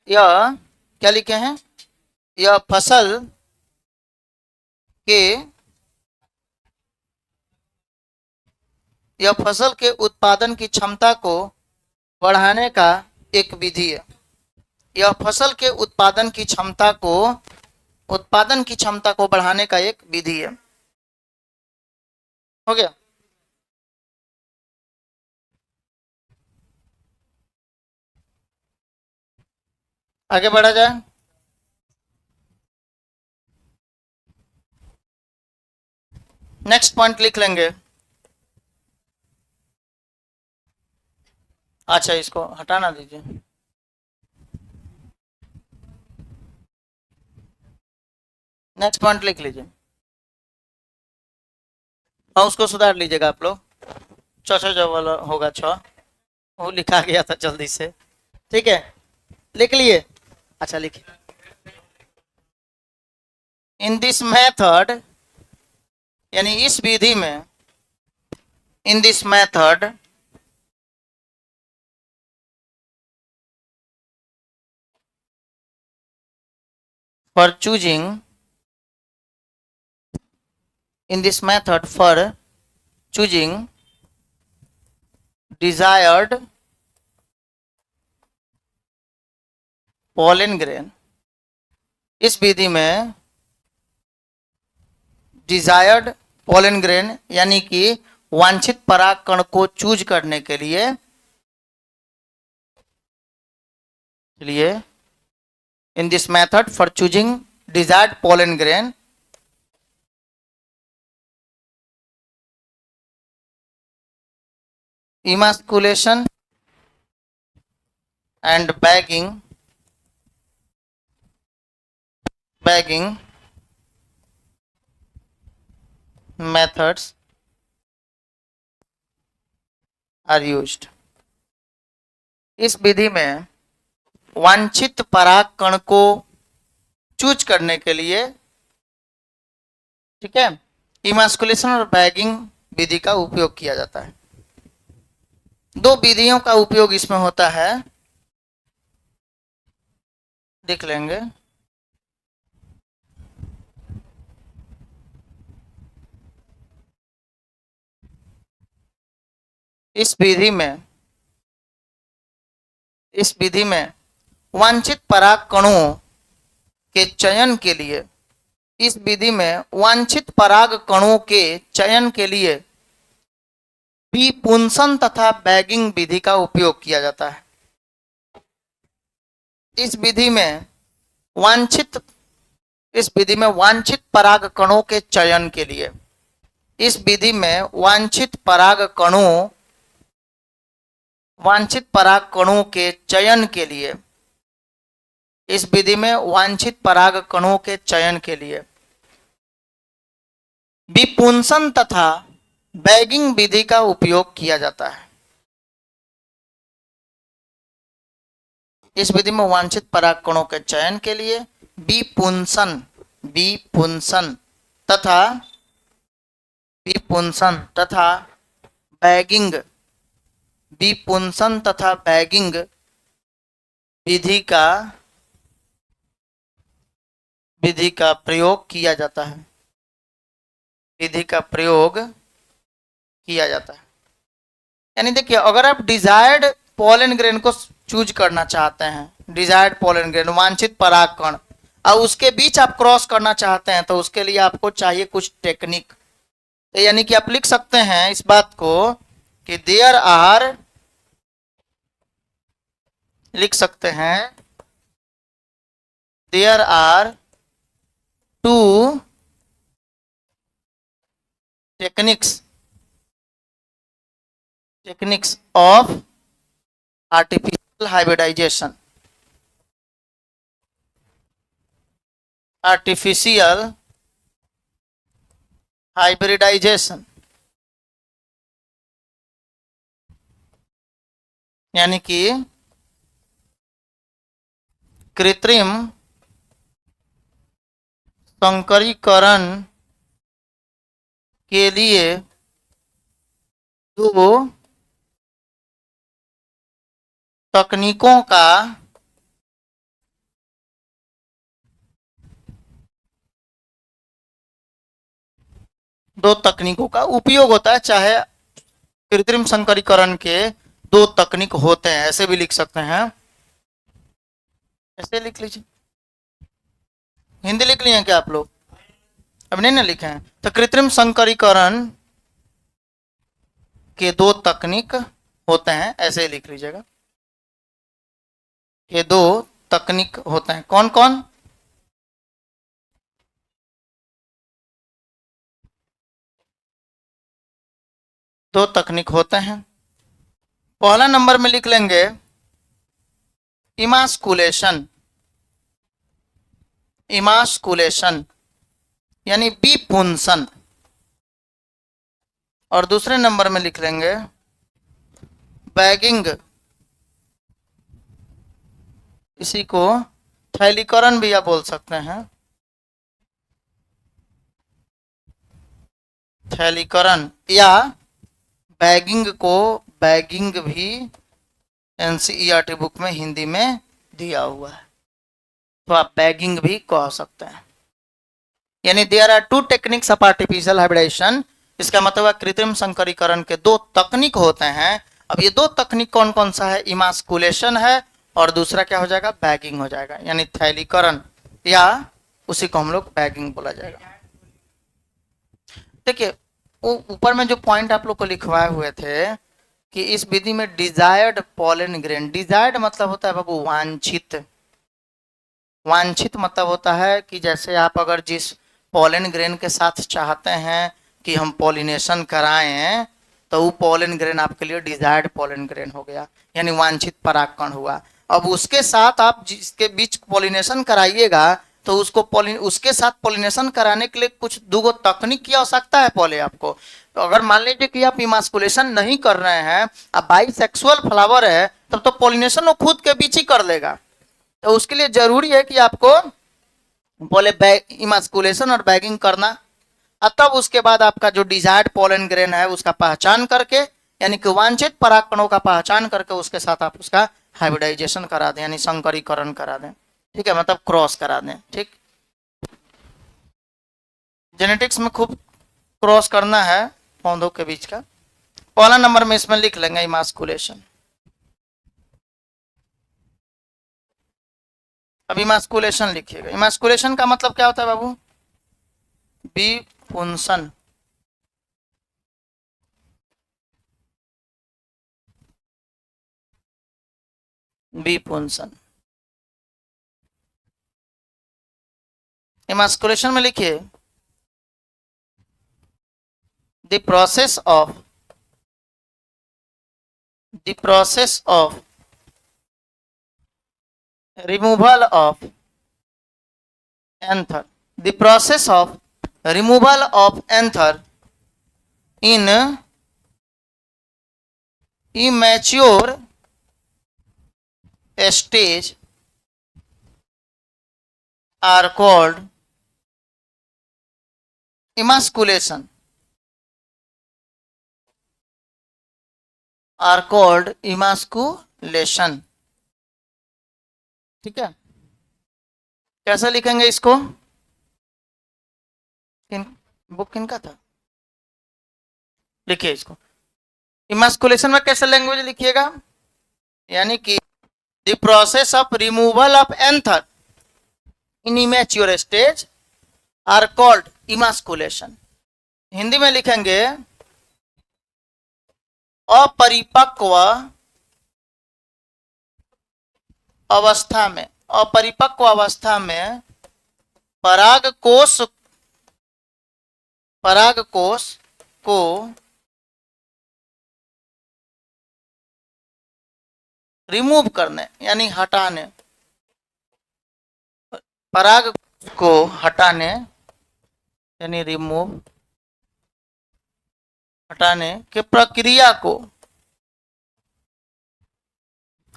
यह क्या लिखे हैं, यह फसल के यह फसल के उत्पादन की क्षमता को बढ़ाने का एक विधि है। यह फसल के उत्पादन की क्षमता को बढ़ाने का एक विधि है। हो गया। आगे बढ़ा जाए। नेक्स्ट पॉइंट लिख लेंगे। अच्छा इसको हटाना दीजिए। नेक्स्ट पॉइंट लिख लीजिए, और उसको सुधार लीजिएगा आप लोग। छ जो वाला होगा 6 वो लिखा गया था जल्दी से, ठीक है, लिख लिए। अच्छा लिखिए। इन दिस मेथड, यानी इस विधि में, in this method for choosing, in this method for choosing desired pollen grain, इस विधि में डिजायर्ड पोलन ग्रेन यानी कि वांछित पराग कण को चूज करने के लिए in this method for choosing desired pollen grain, emasculation and bagging methods are used। इस विधि में वांछित पराग कण को चूज करने के लिए, ठीक है, इमास्कुलेशन और बैगिंग विधि का उपयोग किया जाता है। दो विधियों का उपयोग इसमें होता है, देख लेंगे। इस विधि में वांछित पराग कणों के चयन के लिए, इस विधि में वांछित पराग कणों के चयन के लिए विपुंसन तथा बैगिंग विधि का उपयोग किया जाता है। इस विधि में वांछित पराग कणों के चयन के लिए, इस विधि में वांछित पराग कणों के चयन के लिए, इस विधि में वांछित पराग कणों के चयन के लिए विपुंसन तथा बैगिंग विधि का उपयोग किया जाता है। इस विधि में वांछित पराग कणों के चयन के लिए विपुंसन तथा विपुंसन तथा बैगिंग, विपुंसन तथा बैगिंग विधि का प्रयोग किया जाता है, विधि का प्रयोग किया जाता है। यानी देखिए, अगर आप डिजायर्ड पोलन ग्रेन को चूज करना चाहते हैं, डिजायर्ड पोलन ग्रेन, वांछित परागकण, और उसके बीच आप क्रॉस करना चाहते हैं, तो उसके लिए आपको चाहिए कुछ टेक्निक। यानी कि आप लिख सकते हैं इस बात को कि देयर आर, लिख सकते हैं there are two techniques of artificial hybridization, artificial hybridization, यानी कि कृत्रिम संकरीकरण के लिए दो तकनीकों का उपयोग होता है। चाहे कृत्रिम संकरीकरण के दो तकनीक होते हैं, ऐसे भी लिख सकते हैं, ऐसे लिख लीजिए। हिंदी लिख लिए हैं क्या आप लोग? अब नहीं ना लिखे हैं, तो कृत्रिम संकरीकरण के दो तकनीक होते हैं, ऐसे ही लिख लीजिएगा। ये दो तकनीक होते हैं, कौन कौन? दो तकनीक होते हैं। पहला नंबर में लिख लेंगे इमास्कुलेशन, इमास्कुलेशन यानी विपुंसन, और दूसरे नंबर में लिख लेंगे बैगिंग, इसी को थैलीकरण भी आप बोल सकते हैं, थैलीकरण, या बैगिंग को बैगिंग भी एनसीईआरटी बुक में हिंदी में दिया हुआ है, तो आप बैगिंग भी कह सकते हैं। यानी there are two techniques of artificial hybridization, इसका मतलब है कृत्रिम संकरीकरण के दो तकनीक होते हैं। अब ये दो तकनीक कौन कौन सा है? इमास्कुलेशन है और दूसरा क्या हो जाएगा? बैगिंग हो जाएगा, यानी थैलीकरण, या उसी को हम लोग बैगिंग बोला जाएगा। देखिए, वो ऊपर में जो पॉइंट आप लोग को लिखवाए हुए थे कि इस विधि में डिजायर्ड पोलन ग्रेन, डिजायर्ड मतलब होता है बाबू वांछित, वांछित मतलब होता है कि जैसे आप अगर जिस पोलन ग्रेन के साथ चाहते हैं कि हम पॉलिनेशन कराएं, तो वो पोलन ग्रेन आपके लिए डिजायर्ड पोलन ग्रेन हो गया, यानी वांछित परागकण हुआ। अब उसके साथ आप जिसके बीच पॉलिनेशन कराइएगा, तो उसके साथ पॉलिनेशन कराने के लिए कुछ दो तकनीक की आवश्यकता है पहले आपको। तो अगर मान लीजिए कि आप इमास्कुलेशन नहीं कर रहे हैं, अब बाइसेक्सुअल फ्लावर है, तब तो पॉलिनेशन वो खुद के बीच ही कर लेगा। तो उसके लिए जरूरी है कि आपको पहले इमास्कुलेशन और बैगिंग करना, और तब उसके बाद आपका जो डिजायर्ड पोलन ग्रेन है उसका पहचान करके, यानी कि वांछित परागकणों का पहचान करके उसके साथ आप उसका हाइब्रिडाइजेशन करा दें, यानी संकरीकरण करा दें। ठीक है, मतलब क्रॉस करा दें। ठीक, जेनेटिक्स में खूब क्रॉस करना है पौधों के बीच का। पहला नंबर में इसमें लिख लेंगे इमास्कुलेशन। अब इमास्कुलेशन लिखिएगा। इमास्कुलेशन का मतलब क्या होता है बाबू? विपुंसन, विपुंसन। इमास्कुलेशन में लिखिए the process of removal of anther, the process of removal of anther in immature stage are called emasculation, are called emasculation. ठीक है, कैसे लिखेंगे इसको? किन बुक किनका था? लिखिए इसको, इमास्कुलेशन में कैसे लैंग्वेज लिखिएगा, यानी कि the process of removal of anther in immature stage are called emasculation. Hindi में लिखेंगे अपरिपक्व अवस्था में, अपरिपक्व अवस्था में परागकोश को रिमूव करने यानी हटाने, पराग को हटाने यानी रिमूव, हटाने के प्रक्रिया को,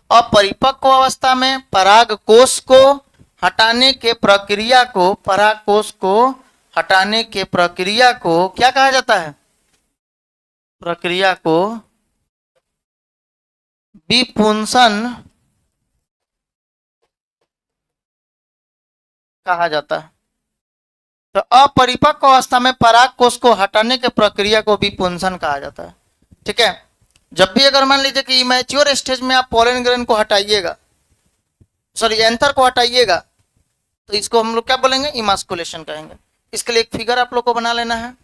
अपरिपक्व अवस्था में परागकोश को हटाने के प्रक्रिया को, परागकोश को हटाने के प्रक्रिया को क्या कहा जाता है? प्रक्रिया को विपुंसन कहा जाता है। तो अपरिपक्व अवस्था में परागकोश को हटाने के प्रक्रिया को विपुंसन कहा जाता है। ठीक है, जब भी अगर मान लीजिए कि इमेच्योर स्टेज में आप पोलन ग्रेन को हटाइएगा, सॉरी एंथर को हटाइएगा, तो इसको हम लोग क्या बोलेंगे? इमास्कुलेशन कहेंगे। इसके लिए एक फिगर आप लोग को बना लेना है।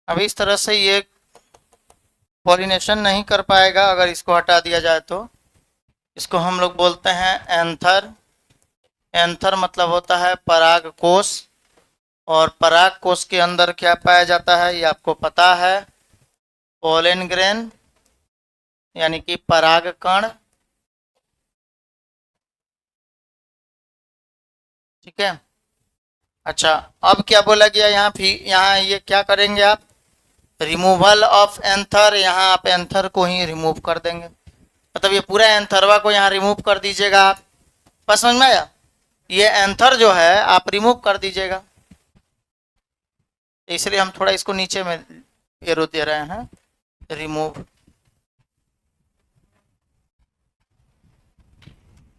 अब इस तरह से ये पॉलिनेशन नहीं कर पाएगा अगर इसको हटा दिया जाए तो। इसको हम लोग बोलते हैं एंथर। एंथर मतलब होता है परागकोश, और परागकोश के अंदर क्या पाया जाता है ये आपको पता है, पोलन ग्रेन यानी कि पराग कण। ठीक है, अच्छा अब क्या बोला गया यहाँ यहाँ ये क्या करेंगे आप? रिमूवल ऑफ एंथर, यहाँ आप एंथर को ही रिमूव कर देंगे, मतलब ये पूरा एंथरवा को यहाँ रिमूव कर दीजिएगा आप। बस समझ में आया? ये एंथर जो है आप रिमूव कर दीजिएगा, इसलिए हम थोड़ा इसको नीचे में एरो दे रहे हैं, रिमूव।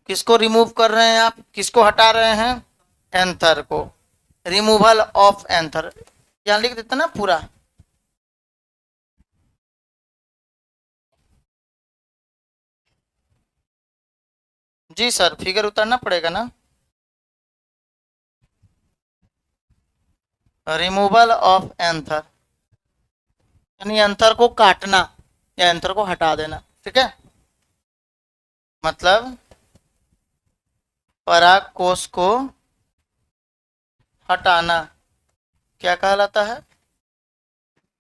किसको रिमूव कर रहे हैं आप? किसको हटा रहे हैं? एंथर को। रिमूवल ऑफ एंथर यहाँ लिख देते ना पूरा। जी सर, फिगर उतारना पड़ेगा ना। रिमूवल ऑफ एंथर यानी एंथर को काटना या एंथर को हटा देना। ठीक है, मतलब परागकोश को हटाना क्या कहलाता है?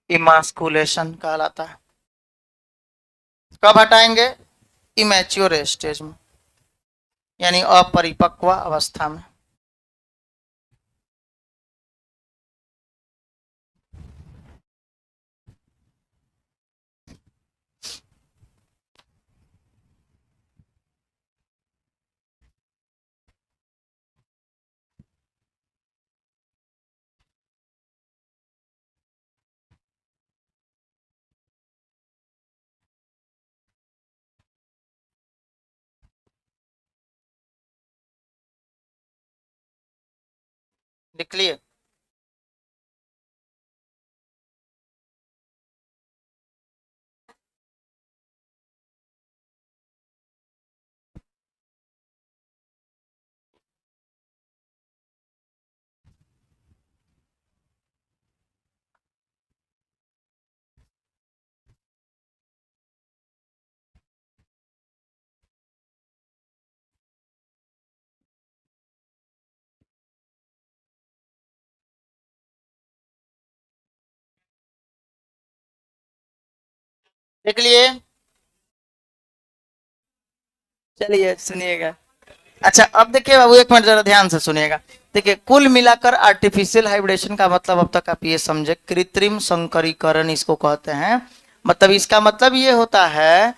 इमास्कुलेशन कहलाता है। कब हटाएंगे? इमेच्योर स्टेज में यानी अपरिपक्व अवस्था में। लिख लिए? लिख लिए? चलिए सुनिएगा, अच्छा अब देखिए बाबू, एक मिनट जरा ध्यान से सुनिएगा। देखिए कुल मिलाकर आर्टिफिशियल हाइब्रिडेशन का मतलब अब तक आप ये समझे, कृत्रिम संकरीकरण इसको कहते हैं। मतलब इसका मतलब ये होता है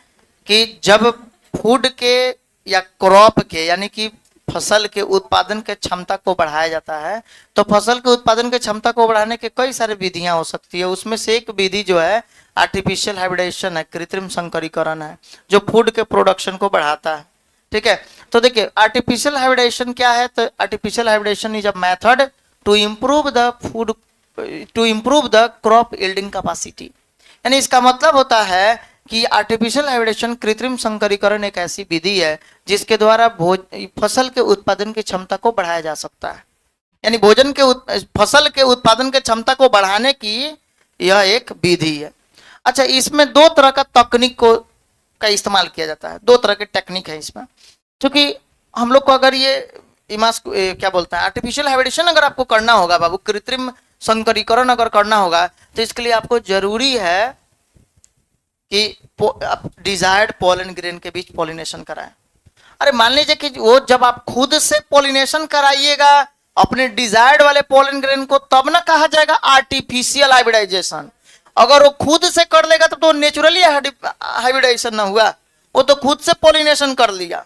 कि जब फूड के या क्रॉप के यानी कि फसल के उत्पादन के क्षमता को बढ़ाया जाता है, तो फसल के उत्पादन के क्षमता को बढ़ाने के कई सारे विधियां हो सकती है। उसमें से एक विधि जो है आर्टिफिशियल हाइब्रिडेशन है, कृत्रिम संकरीकरण है, जो फूड के प्रोडक्शन को बढ़ाता है। ठीक है, तो देखिए आर्टिफिशियल हाइब्रिडेशन क्या है, तो artificial hybridization is a method to improve the food, to improve the crop yielding capacity. यानी इसका मतलब होता है कि आर्टिफिशियल हाइब्रिडेशन, कृत्रिम संकरीकरण एक ऐसी विधि है जिसके द्वारा फसल के उत्पादन की क्षमता को बढ़ाया जा सकता है। यानी फसल के उत्पादन की क्षमता को बढ़ाने की यह एक विधि है। अच्छा, इसमें दो तरह का तकनीक का इस्तेमाल किया जाता है, दो तरह के टेक्निक है इसमें। क्योंकि हम लोग को अगर ये क्या बोलते हैं, आर्टिफिशियल हाइब्रिडेशन अगर आपको करना होगा बाबू, कृत्रिम संकरीकरण अगर करना होगा, तो इसके लिए आपको जरूरी है कि डिजायर्ड पॉलन ग्रेन के बीच पॉलिनेशन कराएं। अरे मान लीजिए कि वो जब आप खुद से पॉलिनेशन कराइएगा अपने डिजायर्ड वाले पॉलन ग्रेन को, तब ना कहा जाएगा आर्टिफिशियल हाइब्रिडाइजेशन। अगर वो खुद से कर लेगा तब तो नेचुरली हाइब्रिडाइजेशन ना हुआ, वो तो खुद से पॉलिनेशन कर लिया,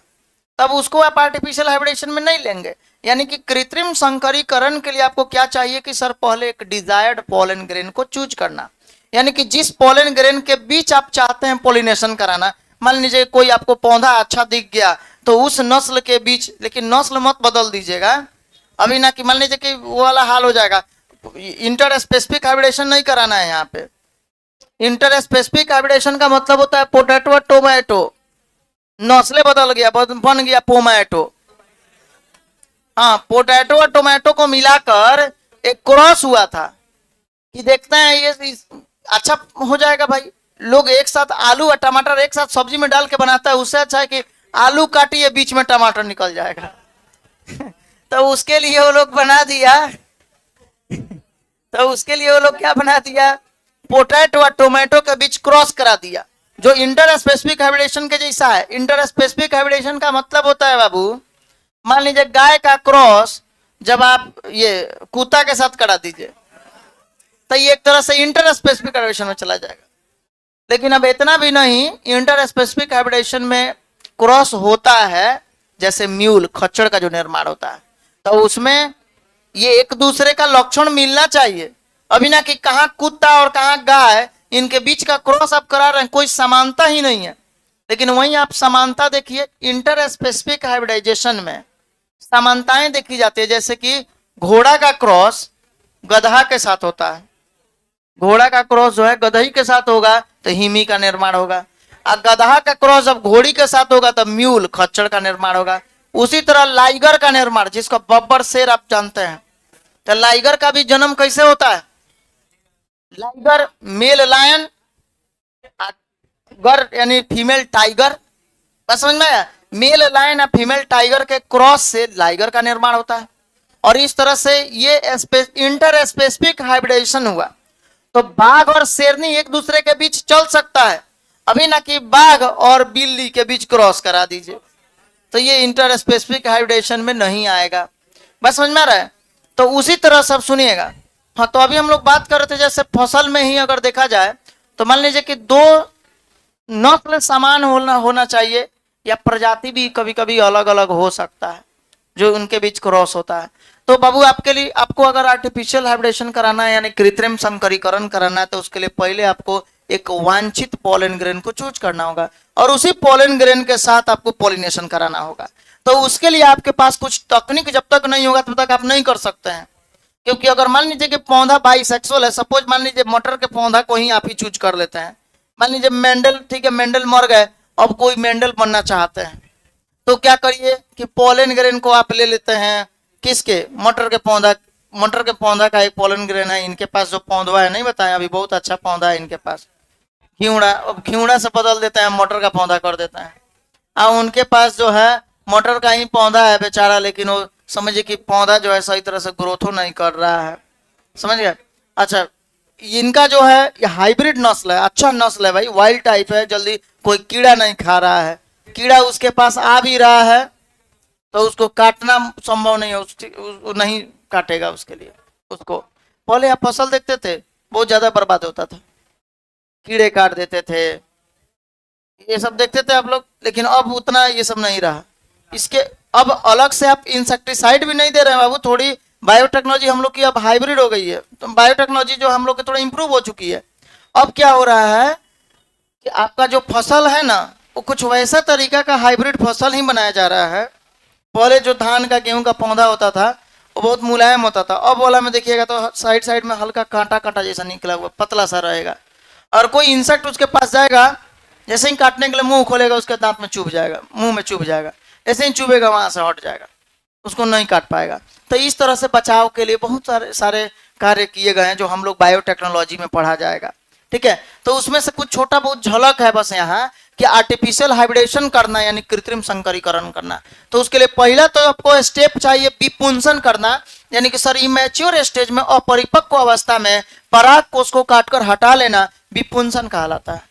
तब उसको आप आर्टिफिशियल हाइब्रिडेशन में नहीं लेंगे। यानी कि कृत्रिम संकरीकरण के लिए आपको क्या चाहिए कि सर पहले एक डिजायर्ड पॉलन ग्रेन को चूज करना, यानी कि जिस पॉलन ग्रेन के बीच आप चाहते हैं पॉलिनेशन कराना। मान लीजिए कोई आपको पौधा अच्छा दिख गया तो उस नस्ल के बीच, लेकिन नस्ल मत बदल दीजिएगा अभी ना, कि मान लीजिए कि वो वाला हाल हो जाएगा। इंटर स्पेसिफिक हाइब्रिडेशन नहीं कराना है यहाँ पे। इंटर स्पेसिफिक हाइब्रिडेशन का मतलब होता है पोटैटो और टोमेटो, नस्लें बदल गया, बन गया पोमैटो। हाँ, पोटैटो और टोमेटो को मिलाकर एक क्रॉस हुआ था कि देखते हैं ये अच्छा हो जाएगा भाई। लोग एक साथ आलू और टमाटर एक साथ सब्जी में डाल के बनाता है, उससे अच्छा है कि आलू काटिए बीच में टमाटर निकल जाएगा। तो उसके लिए वो लोग बना दिया तो उसके लिए वो लोग क्या बना दिया, पोटैटो और टोमेटो के बीच क्रॉस करा दिया, जो इंटर स्पेसिफिक हाइब्रिडेशन के जैसा है। इंटर स्पेसिफिक हाइब्रिडेशन का मतलब होता है बाबू, मान लीजिए गाय का क्रॉस जब आप ये कुत्ता के साथ करा दीजिए तो ये एक तरह से इंटर स्पेसिफिक हाइब्रिडेशन में चला जाएगा। लेकिन अब इतना भी नहीं, इंटर स्पेसिफिक हाइब्रिडेशन में क्रॉस होता है, जैसे म्यूल खच्चर का जो निर्माण होता है, तो उसमें ये एक दूसरे का लक्षण मिलना चाहिए। अभी ना कि कहाँ कुत्ता और कहाँ गाय, इनके बीच का क्रॉस आप करा रहे हैं, कोई समानता ही नहीं है। लेकिन वहीं आप समानता देखिए, इंटर स्पेसिफिक हाइब्रिडाइजेशन में समानताएं देखी जाती है। जैसे कि घोड़ा का क्रॉस गधा के साथ होता है, घोड़ा का क्रॉस जो है गधई के साथ होगा तो हिमी का निर्माण होगा, और गधा का क्रॉस जब घोड़ी के साथ होगा तो म्यूल खच्चर का निर्माण होगा। उसी तरह लाइगर का निर्माण, जिसको बब्बर शेर आप जानते हैं, तो लाइगर का भी जन्म कैसे होता है, लाइगर मेल लायन, गर यानी फीमेल टाइगर, बस समझ में आया, मेल लायन और फीमेल टाइगर के क्रॉस से लाइगर का निर्माण होता है। और इस तरह से ये इंटर स्पेसिफिक हाइब्रिडेशन हुआ। तो बाघ और शेरनी एक दूसरे के बीच चल सकता है, अभी ना कि बाघ और बिल्ली के बीच क्रॉस करा दीजिए, तो ये इंटर स्पेसिफिक हाइब्रिडेशन में नहीं आएगा। बस समझ में आ रहा है। तो उसी तरह सब सुनिएगा। हाँ, तो अभी हम लोग बात कर रहे थे जैसे फसल में ही अगर देखा जाए तो मान लीजिए कि दो नस्ल समान होना चाहिए, या प्रजाति भी कभी कभी अलग अलग हो सकता है जो उनके बीच क्रॉस होता है। तो बाबू आपके लिए, आपको अगर आर्टिफिशियल हाइब्रिडेशन कराना है यानी कृत्रिम संकरीकरण कराना है, तो उसके लिए पहले आपको एक वांछित पॉलन ग्रेन को चूज करना होगा और उसी पॉलन ग्रेन के साथ आपको पॉलिनेशन कराना होगा। तो उसके लिए आपके पास कुछ तकनीक जब तक नहीं होगा तब तक आप नहीं कर सकते हैं। क्योंकि अगर मान लीजिए कि पौधा बाइसेक्सुअल है, सपोज मान लीजिए मटर के पौधा को ही आप ही चूज कर लेते हैं। मान लीजिए मेंडल, ठीक है, मेंडल मर गए, अब कोई मेंडल बनना चाहते हैं, तो क्या करिए कि पॉलन ग्रेन को आप ले लेते हैं, किसके, मटर के पौधा का एक पॉलन ग्रेन है इनके पास, जो पौधा है नहीं बताया अभी, बहुत अच्छा पौधा है इनके पास, घिउड़ा। अब घिउड़ा से बदल देते हैं, मटर का पौधा कर देते हैं। अब उनके पास जो है मटर का ही पौधा है बेचारा, लेकिन वो समझिए कि पौधा जो है सही तरह से ग्रोथ नहीं कर रहा है, समझ गए। अच्छा, इनका जो है ये हाइब्रिड नस्ल है, अच्छा नस्ल है भाई, वाइल्ड टाइप है, जल्दी कोई कीड़ा नहीं खा रहा है, कीड़ा उसके पास आ भी रहा है तो उसको काटना संभव नहीं है, वो नहीं काटेगा उसके लिए उसको। पहले आप फसल देखते थे बहुत ज्यादा बर्बाद होता था, कीड़े काट देते थे, ये सब देखते थे आप लोग, लेकिन अब उतना ये सब नहीं रहा। इसके अब अलग से आप इंसेक्टिसाइड भी नहीं दे रहे हैं बाबू, थोड़ी बायोटेक्नोलॉजी हम लोग की अब हाइब्रिड हो गई है, तो बायोटेक्नोलॉजी जो हम लोग की थोड़ा इंप्रूव हो चुकी है। अब क्या हो रहा है कि आपका जो फसल है ना, वो कुछ वैसा तरीका का हाइब्रिड फसल ही बनाया जा रहा है। पहले जो धान का गेहूं का पौधा होता था वो बहुत मुलायम होता था, अब वाला में देखिएगा तो साइड साइड में हल्का कांटा कांटा जैसा निकला हुआ पतला सा रहेगा, और कोई इंसेक्ट उसके पास जाएगा, जैसे ही काटने के लिए मुंह खोलेगा उसके दांत में चुभ जाएगा, मुंह में चुभ जाएगा, ऐसे ही चुभेगा वहां से हट जाएगा, उसको नहीं काट पाएगा। तो इस तरह से बचाव के लिए बहुत सारे सारे कार्य किए गए हैं जो हम लोग बायोटेक्नोलॉजी में पढ़ा जाएगा। ठीक है, तो उसमें से कुछ छोटा बहुत झलक है बस यहाँ कि आर्टिफिशियल हाइब्रिडेशन करना यानी कृत्रिम संकरीकरण करना। तो उसके लिए पहला तो आपको स्टेप चाहिए विपुंसन करना, यानी कि सर इमेच्योर स्टेज में अपरिपक्व अवस्था में पराग कोष को काटकर हटा लेना विपुंसन कहलाता है।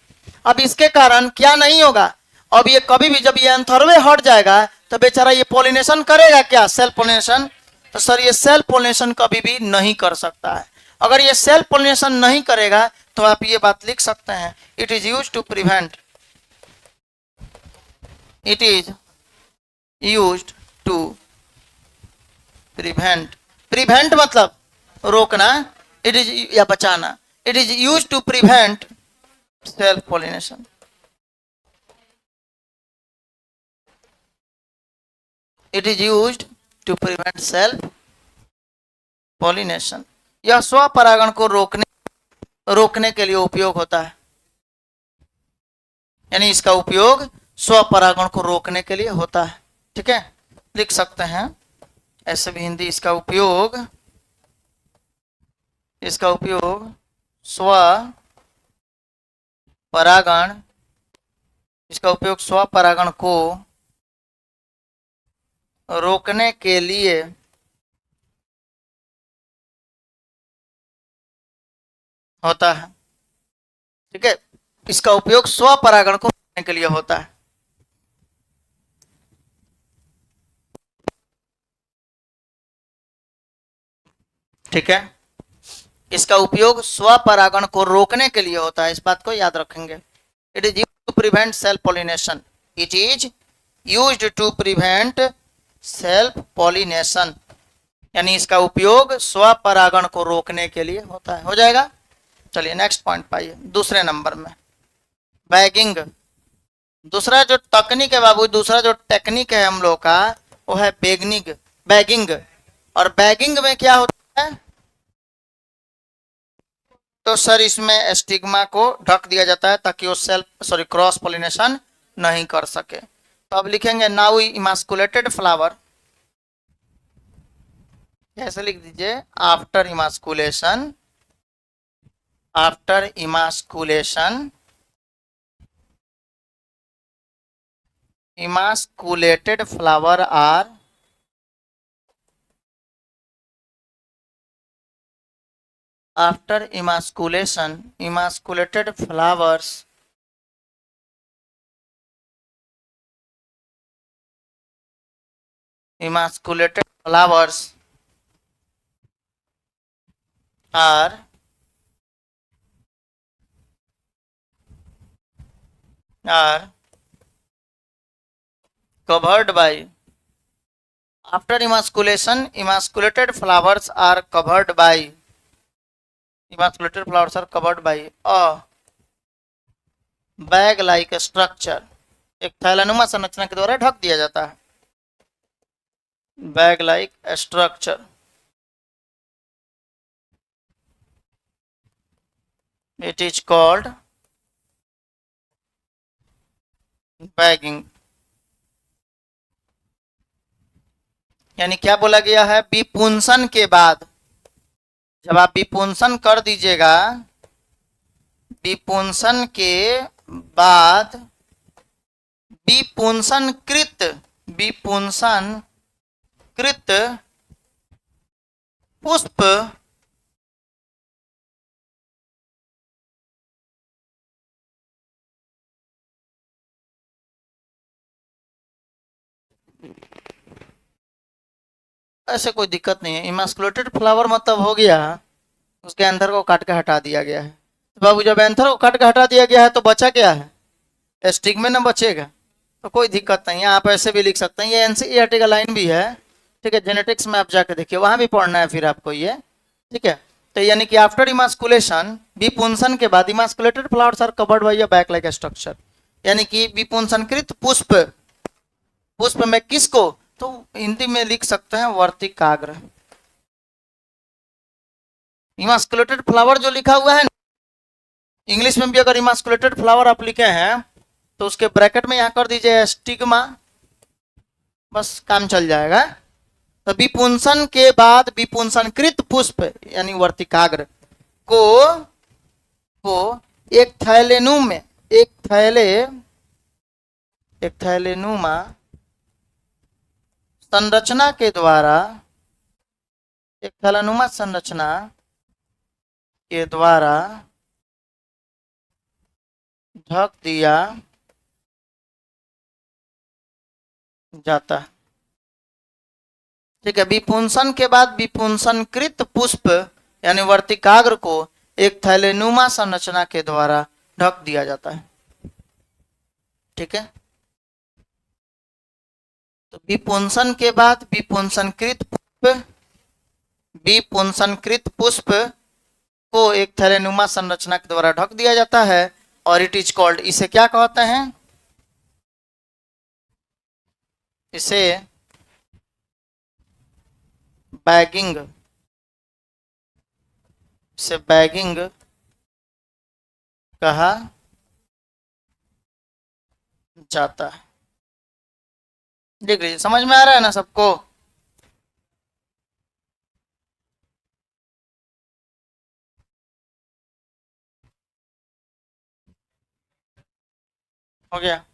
अब इसके कारण क्या नहीं होगा, अब ये कभी भी जब ये एंथर्वे हट जाएगा तो बेचारा ये पोलिनेशन करेगा क्या, सेल्फ पोलिनेशन? तो सर ये सेल्फ पोलिनेशन कभी भी नहीं कर सकता है। अगर ये सेल्फ पोलिनेशन नहीं करेगा तो आप ये बात लिख सकते हैं, it is use to prevent, it is use to prevent, prevent मतलब रोकना, इट इज या बचाना, it is use to prevent self pollination. It is used to prevent self pollination. यह स्वपरागण को रोकने के लिए उपयोग होता है, यानी इसका उपयोग स्वपरागण को रोकने के लिए होता है। ठीक है, लिख सकते हैं ऐसे भी हिंदी, इसका उपयोग स्व परागण, इसका उपयोग स्वपरागण को रोकने के लिए होता है। ठीक है, इसका उपयोग स्वपरागण को रोकने के लिए होता है। ठीक है, इसका उपयोग स्वपरागण को रोकने के लिए होता है, इस बात को याद रखेंगे। It is used to prevent self pollination, it is used to prevent self pollination, यानी इसका उपयोग स्वपरागण को रोकने के लिए होता है। हो जाएगा, चलिए नेक्स्ट पॉइंट पाइए दूसरे नंबर में, बैगिंग। दूसरा जो तकनीक है बाबू, दूसरा जो टेक्निक है हम लोग का वो है बैगिंग। और बैगिंग में क्या होता है, तो सर इसमें स्टिग्मा को ढक दिया जाता है ताकि वो क्रॉस पोलिनेशन नहीं कर सके। तो अब लिखेंगे नाउ इमास्कुलेटेड फ्लावर, कैसे लिख दीजिए, after emasculation emasculated flower are after emasculated flowers are covered by, after emasculated flowers are covered by a bag like structure, एक थैलानुमा संरचना के द्वारा ढक दिया जाता है, bag like structure, it is called bagging. यानी क्या बोला गया है, विपुंसन के बाद, जब आप विपुंसन कर दीजिएगा, विपुंसन के बाद विपुंसनकृत पुष्प ऐसे कोई दिक्कत नहीं है। इमास्कुलेटेड फ्लावर मतलब हो गया उसके एंथर को काट के हटा दिया गया है। तो बाबू जब एंथर को काट के हटा दिया गया है तो बचा क्या है, स्टिग्मा ना बचेगा। तो कोई दिक्कत नहीं है, आप ऐसे भी लिख सकते हैं। ये एनसीईआरटी का लाइन भी है, ठीक है। जेनेटिक्स में आप जाके देखिए, वहां भी पढ़ना है फिर आपको ये, ठीक है। तो यानी कि आफ्टर इमास्कुलेशन, विपुंसन के बाद, emasculated flowers are covered by a bag like structure, यानी कि विपुंसनकृत पुष्प, पुष्प में किसको, तो हिंदी में लिख सकते हैं वर्तिकाग्र। इमास्कुलेटेड फ्लावर जो लिखा हुआ है, इंग्लिश में भी अगर इमास्कुलेटेड फ्लावर आप लिखे हैं तो उसके ब्रैकेट में यहां कर दीजिए स्टिग्मा, बस काम चल जाएगा। तो विपुंसन के बाद विपुंसनकृत पुष्प यानी वर्तिकाग्र को एक थैलेनुम में, एक थैलेनुमा संरचना के द्वारा, एक थैलेनुमा संरचना के द्वारा ढक दिया जाता है, ठीक है। विपुंसन के बाद विपुंसनकृत पुष्प यानी वर्तिकाग्र को एक थैलेनुमा संरचना के द्वारा ढक दिया जाता है, ठीक है। तो विपुंसन के बाद विपुंसनकृत पुष्प को एक थैलेनुमा संरचना के द्वारा ढक दिया जाता है और इट इज कॉल्ड, इसे क्या कहते हैं, इसे बैगिंग, इसे बैगिंग कहा जाता है। देख लीजिए, समझ में आ रहा है ना सबको। हो गया,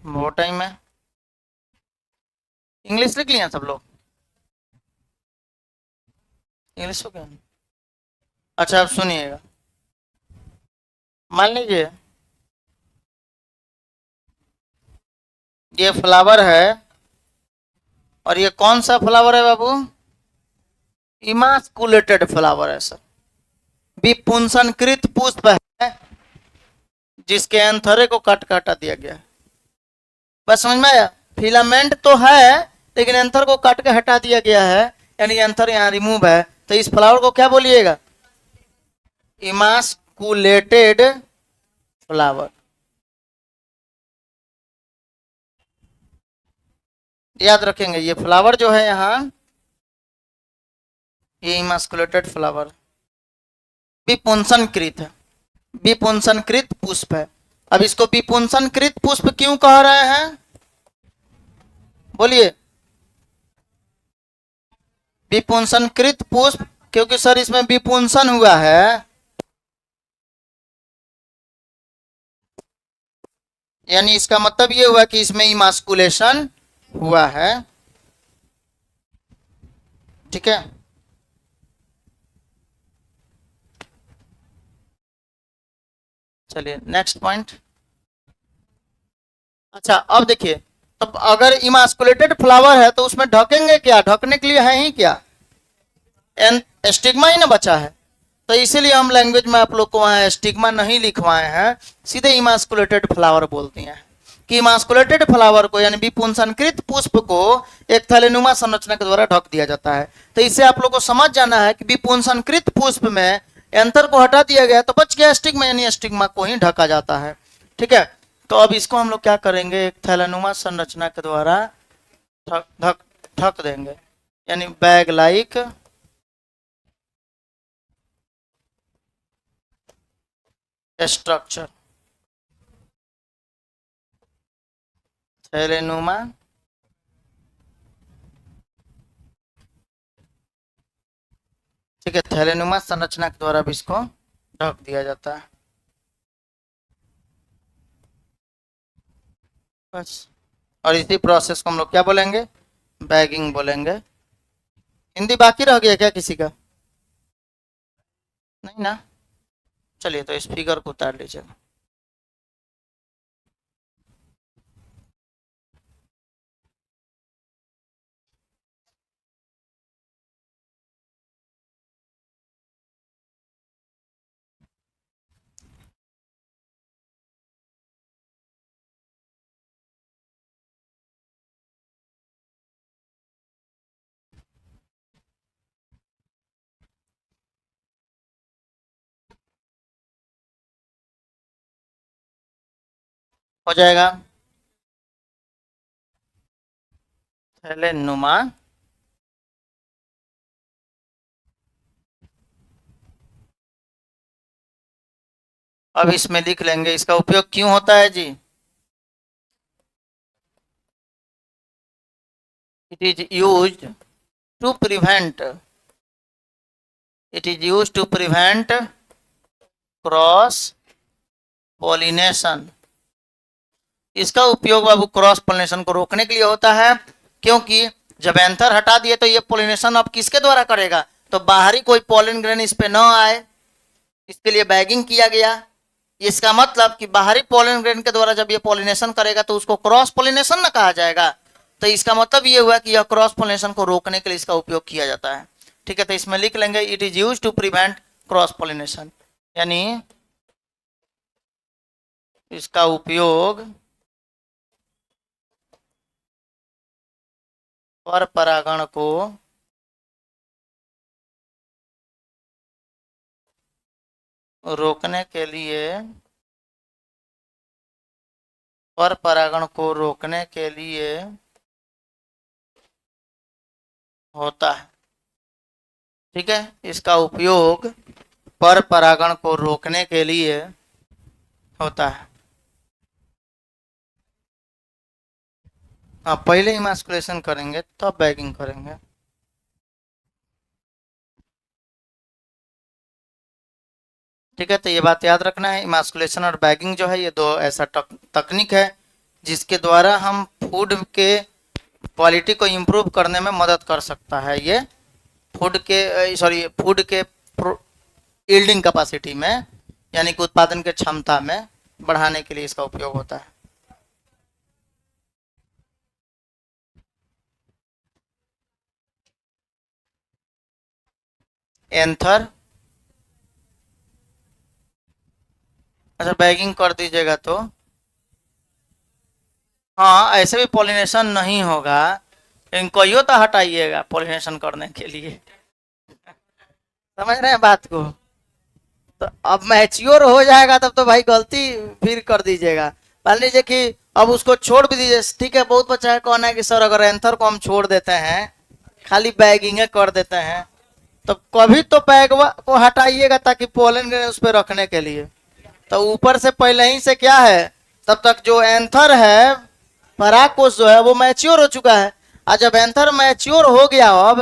बहुत टाइम है। इंग्लिश लिख लिया सब लोग, इंग्लिश हो गया। अच्छा अब सुनिएगा, मान लीजिए ये फ्लावर है, और ये कौन सा फ्लावर है बाबू, इमास्कुलेटेड फ्लावर है सर। विपुंसनकृत पुष्प है जिसके एंथरे को काट काटा दिया गया है, बस समझ में आया। फिलामेंट तो है लेकिन एंथर को काट के हटा दिया गया है, यानी एंथर यहाँ रिमूव है। तो इस फ्लावर को क्या बोलिएगा, इमास्कुलेटेड फ्लावर। याद रखेंगे ये फ्लावर जो है यहाँ, ये इमास्कुलेटेड फ्लावर विपुंसनकृत है, विपुंसनकृत पुष्प है। अब इसको विपुंसनकृत पुष्प क्यों कह रहे हैं, बोलिए। विपुंसनकृत पुष्प क्योंकि सर इसमें विपुंसन हुआ है, यानी इसका मतलब ये हुआ कि इसमें इमास्कुलेशन हुआ है, ठीक है। चलिए नेक्स्ट पॉइंट। अच्छा अब देखिए, अब अगर इमास्कुलेटेड फ्लावर है तो उसमें ढकेंगे क्या, ढकने के लिए है ही क्या, स्टिग्मा ही ना बचा है। तो इसीलिए हम लैंग्वेज में आप लोग को वहां स्टिग्मा नहीं लिखवाए हैं, सीधे इमास्कुलेटेड फ्लावर बोलती हैं कि इमास्कुलेटेड फ्लावर को यानी विपुंसनकृत पुष्प को एक थैलेनुमा संरचना के द्वारा ढक दिया जाता है। तो इससे आप लोग को समझ जाना है कि विपुंसनकृत पुष्प में एंथर को हटा दिया गया तो बच गया स्टिग्मा, यानी स्टिग्मा को ही ढका जाता है, ठीक है। तो अब इसको हम लोग क्या करेंगे, एक थैलेनुमा संरचना के द्वारा ढक देंगे, यानी बैग लाइक स्ट्रक्चर, थैलेनुमा ठीक है, थैलेनुमा संरचना के द्वारा भी इसको ढक दिया जाता है, बस। और इसी प्रोसेस को हम लोग क्या बोलेंगे, बैगिंग बोलेंगे। हिंदी बाकी रह गया क्या किसी का, नहीं ना। चलिए तो इस फिगर को उतार लीजिएगा। हो जाएगा थैलेन नुमा। अब इसमें लिख लेंगे इसका उपयोग क्यों होता है जी। It is used to prevent, it is used to prevent cross pollination. इसका उपयोग बाबू क्रॉस पॉलिनेशन को रोकने के लिए होता है, क्योंकि जब एंथर हटा दिए तो ये पॉलिनेशन अब किसके द्वारा करेगा, तो बाहरी कोई पॉलिन ग्रेन इस पे न आए, इसके लिए बैगिंग किया गया। इसका मतलब कि बाहरी पॉलिन ग्रेन के द्वारा जब ये पॉलिनेशन करेगा तो उसको क्रॉस पॉलिनेशन ना कहा जाएगा। तो इसका मतलब ये हुआ कि यह क्रॉस पॉलिनेशन को रोकने के लिए इसका उपयोग किया जाता है। ठीक है, तो इसमें लिख लेंगे it is used to prevent cross pollination, यानी इसका उपयोग पर परागण को रोकने के लिए, पर परागण को रोकने के लिए होता है। ठीक है, इसका उपयोग पर परागण को रोकने के लिए होता है। हाँ, पहले इमास्कुलेशन करेंगे तब बैगिंग करेंगे। ठीक है, तो ये बात याद रखना है, इमास्कुलेशन और बैगिंग जो है ये दो ऐसा तकनीक है जिसके द्वारा हम फूड के क्वालिटी को इम्प्रूव करने में मदद कर सकता है। ये फूड के यील्डिंग कैपेसिटी में, यानी कि उत्पादन के क्षमता में बढ़ाने के लिए इसका उपयोग होता है। एंथर, अच्छा बैगिंग कर दीजिएगा तो हाँ, ऐसे भी पॉलिनेशन नहीं होगा, लेकिन कोई तो हटाइएगा पॉलिनेशन करने के लिए। समझ रहे हैं बात को। तो अब मैच्योर हो जाएगा तब तो भाई गलती फिर कर दीजिएगा। मान लीजिए कि अब उसको छोड़ भी दीजिए, ठीक है। बहुत बच्चा है कहना है कि सर अगर एंथर को हम छोड़ देते हैं, खाली बैगिंग कर देते हैं, तो कभी तो बैग को हटाइएगा ताकि पोलन ग्रेन उस पर रखने के लिए। तो ऊपर से पहले ही से क्या है, तब तक जो एंथर है, परागकोश जो है वो मैच्योर हो चुका है। और जब एंथर मैच्योर हो गया अब,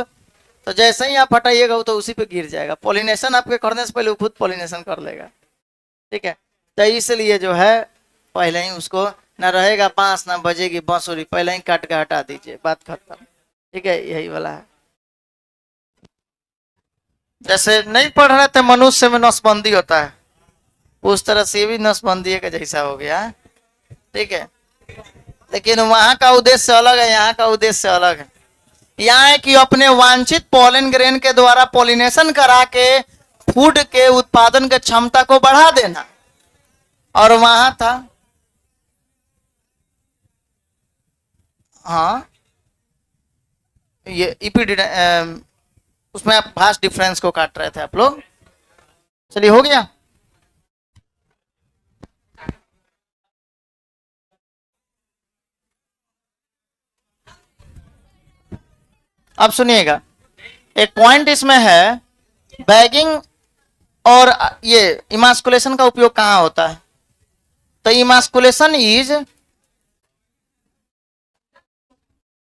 तो जैसे ही आप हटाइएगा वो तो उसी पे गिर जाएगा। पॉलिनेशन आपके करने से पहले वो खुद पॉलिनेशन कर लेगा। ठीक है, तो इसलिए जो है पहले ही उसको, ना रहेगा बांस ना बजेगी बांसुरी, पहले ही काट के हटा दीजिए, बात खत्म। ठीक है, यही वाला है। जैसे नहीं पढ़ रहे थे मनुष्य में नसबंदी होता है, उस तरह से भी नसबंदी का जैसा हो गया। ठीक है, लेकिन वहां का उद्देश्य अलग है, यहाँ का उद्देश्य अलग है। यहाँ है कि अपने वांछित पोलन ग्रेन के द्वारा पॉलिनेशन करा के फूड के उत्पादन की क्षमता को बढ़ा देना। और वहां था, हाँ, ये इपीडिड, उसमें आप भास्ट डिफरेंस को काट रहे थे आप लोग। चलिए, हो गया। अब सुनिएगा, एक पॉइंट इसमें है, बैगिंग और ये इमास्कुलेशन का उपयोग कहां होता है। तो इमास्कुलेशन इज,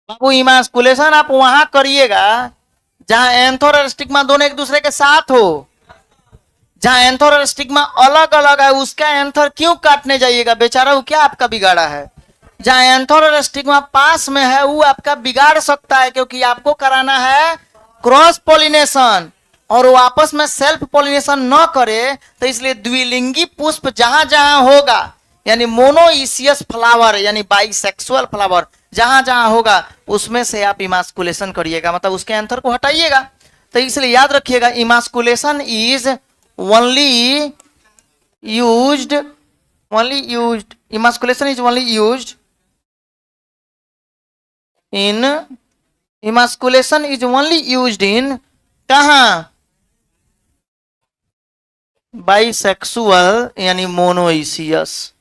बाबू इमास्कुलेशन आप वहां करिएगा जहां एंथर और स्टिग्मा दोनों एक दूसरे के साथ हो। जहां एंथर और स्टिग्मा अलग अलग है, उसका एंथर क्यों काटने जाइएगा, बेचारा वो क्या आपका बिगाड़ा है। जहां एंथर और स्टिग्मा पास में है वो आपका बिगाड़ सकता है, क्योंकि आपको कराना है क्रॉस पॉलिनेशन, और वो आपस में सेल्फ पॉलिनेशन न करे। तो इसलिए द्विलिंगी पुष्प जहां जहां होगा, यानी मोनोइसियस फ्लावर यानी बाइसेक्सुअल फ्लावर जहां जहां होगा, उसमें से आप इमास्कुलेशन करिएगा, मतलब उसके एंथर को हटाइएगा। तो इसलिए याद रखिएगा, emasculation is only used, emasculation is only used in, emasculation is only used in कहाँ, बाइसेक्सुअल यानी मोनोइसियस।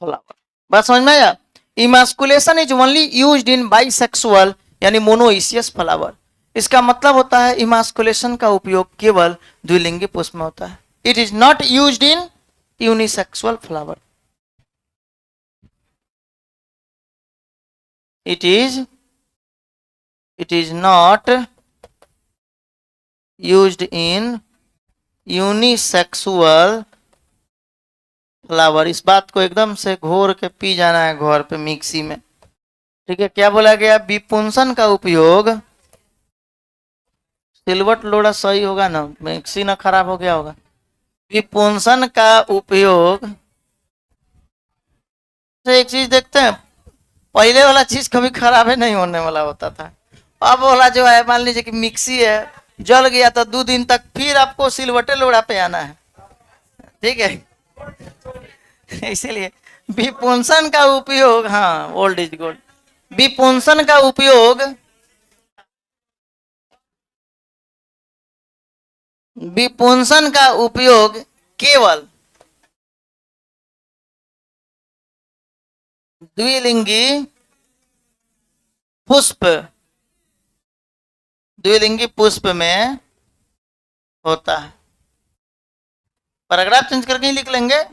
फ्लावर। बात समझ में आया? Emasculation is only used in bisexual यानी मोनोइसियस फ्लावर। इसका मतलब होता है इमास्कुलेशन का उपयोग केवल द्विलिंगी पुष्प में होता है। It is not used in unisexual flower. it is not used in unisexual flower. इस बात को एकदम से घोर के पी जाना है घोर पे मिक्सी में। ठीक है, क्या बोला गया? विपुंसन का उपयोग, सिलवट लोड़ा सही होगा ना, मिक्सी ना खराब हो गया होगा। विपुंसन का उपयोग तो एक चीज देखते हैं, पहले वाला चीज कभी खराब ही नहीं होने वाला होता था। अब वाला जो है, मान लीजिए कि मिक्सी है, जल गया तो 2 दिन तक फिर आपको सिलवटे लोड़ा पे आना है। ठीक है, इसीलिए विपुंसन का उपयोग, हाँ ओल्ड इज गोल्ड। विपुंसन का उपयोग, विपुंसन का उपयोग केवल द्विलिंगी पुष्प, द्विलिंगी पुष्प में होता है। पैराग्राफ चेंज करके ही लिख लेंगे।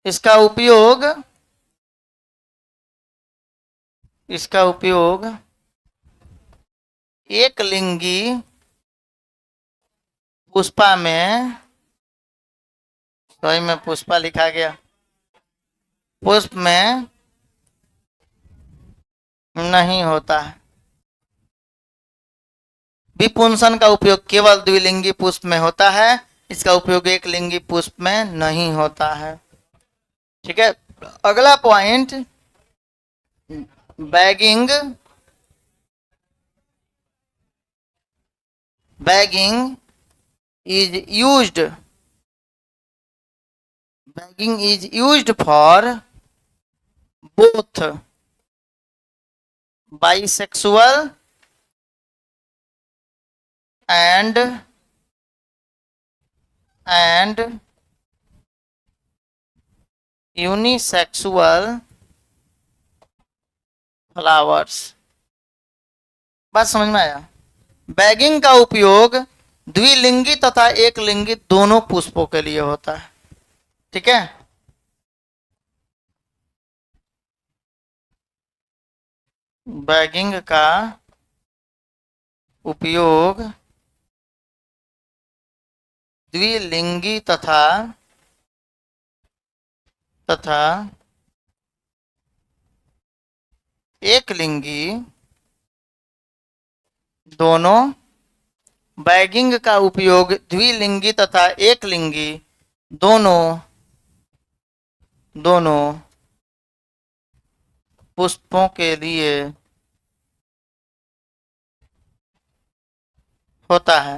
इसका उपयोग, इसका उपयोग एक लिंगी पुष्पा में, सही में पुष्पा लिखा गया, पुष्प में नहीं होता है। विपुंसन का उपयोग केवल द्विलिंगी पुष्प में होता है, इसका उपयोग एक लिंगी पुष्प में नहीं होता है। ठीक है, अगला point, bagging, bagging is used, bagging is used for both bisexual and unisexual flowers. बात समझ में आया? बैगिंग का उपयोग द्विलिंगी तथा एक लिंगी दोनों पुष्पों के लिए होता है। ठीक है, बैगिंग का उपयोग द्विलिंगी तथा एक लिंगी दोनों, बैगिंग का उपयोग द्विलिंगी तथा एक लिंगी दोनों पुष्पों के लिए होता है।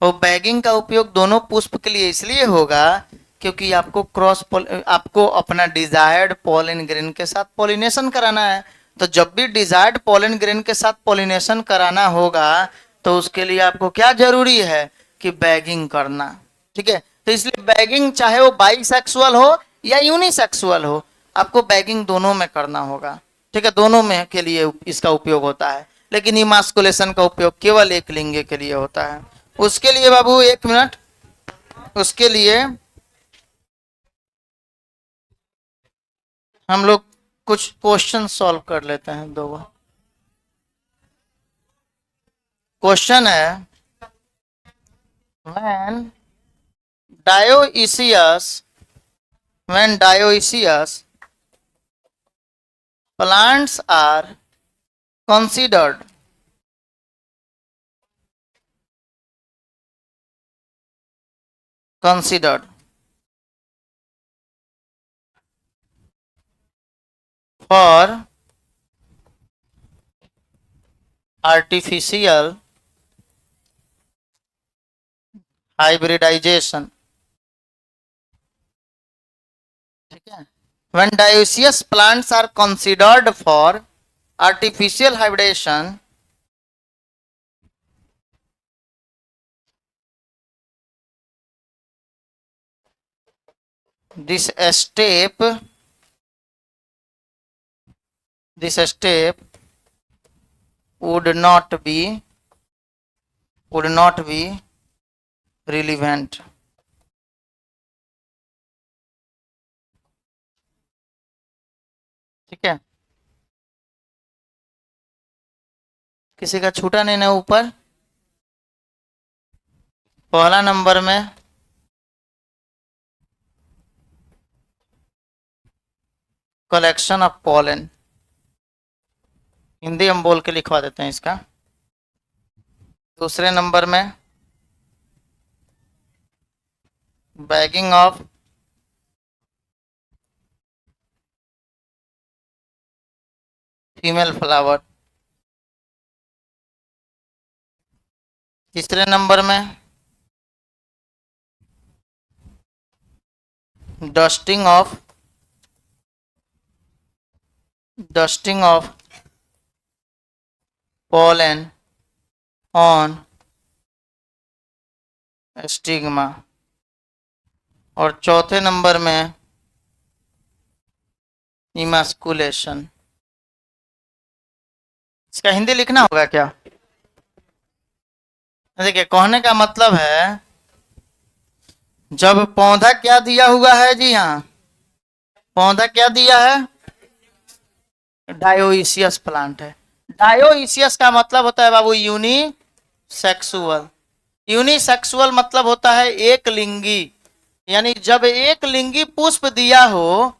और बैगिंग का उपयोग दोनों पुष्प के लिए इसलिए होगा क्योंकि आपको आपको अपना डिजायर्ड पॉलिन ग्रेन के साथ पॉलिनेशन कराना है। तो जब भी डिजायर्ड पॉलिन ग्रेन के साथ पॉलिनेशन कराना होगा तो उसके लिए आपको क्या जरूरी है कि बैगिंग करना। ठीक है, तो इसलिए बैगिंग चाहे वो बाइसेक्सुअल हो या यूनिसेक्सुअल हो, आपको बैगिंग दोनों में करना होगा। ठीक है, दोनों में के लिए इसका उपयोग होता है, लेकिन इमास्कुलेशन का उपयोग केवल एक लिंग के लिए होता है। उसके लिए बाबू 1 मिनट, उसके लिए हम लोग कुछ क्वेश्चन सॉल्व कर लेते हैं। 2 क्वेश्चन है, when dioecious plants are considered for artificial hybridization। ठीक है, when dioecious plants are considered for artificial hybridization, this step would not be relevant. ठीक है, किसी का छूटा नहीं ना ऊपर। पहला नंबर में कलेक्शन ऑफ पॉलन, हिंदी हम बोल के लिखवा देते हैं इसका। दूसरे नंबर में बैगिंग ऑफ फीमेल फ्लावर। तीसरे नंबर में dusting of pollen on stigma. और चौथे नंबर में इमास्कुलेशन। इसका हिंदी लिखना होगा क्या? देखिए, कहने का मतलब है जब पौधा क्या दिया हुआ है जी, हाँ पौधा क्या दिया है, डायोइसियस प्लांट है। डायोइसियस का मतलब होता है बाबू यूनिसेक्सुअल। यूनिसेक्सुअल मतलब होता है एक लिंगी, यानी जब एक लिंगी पुष्प दिया हो,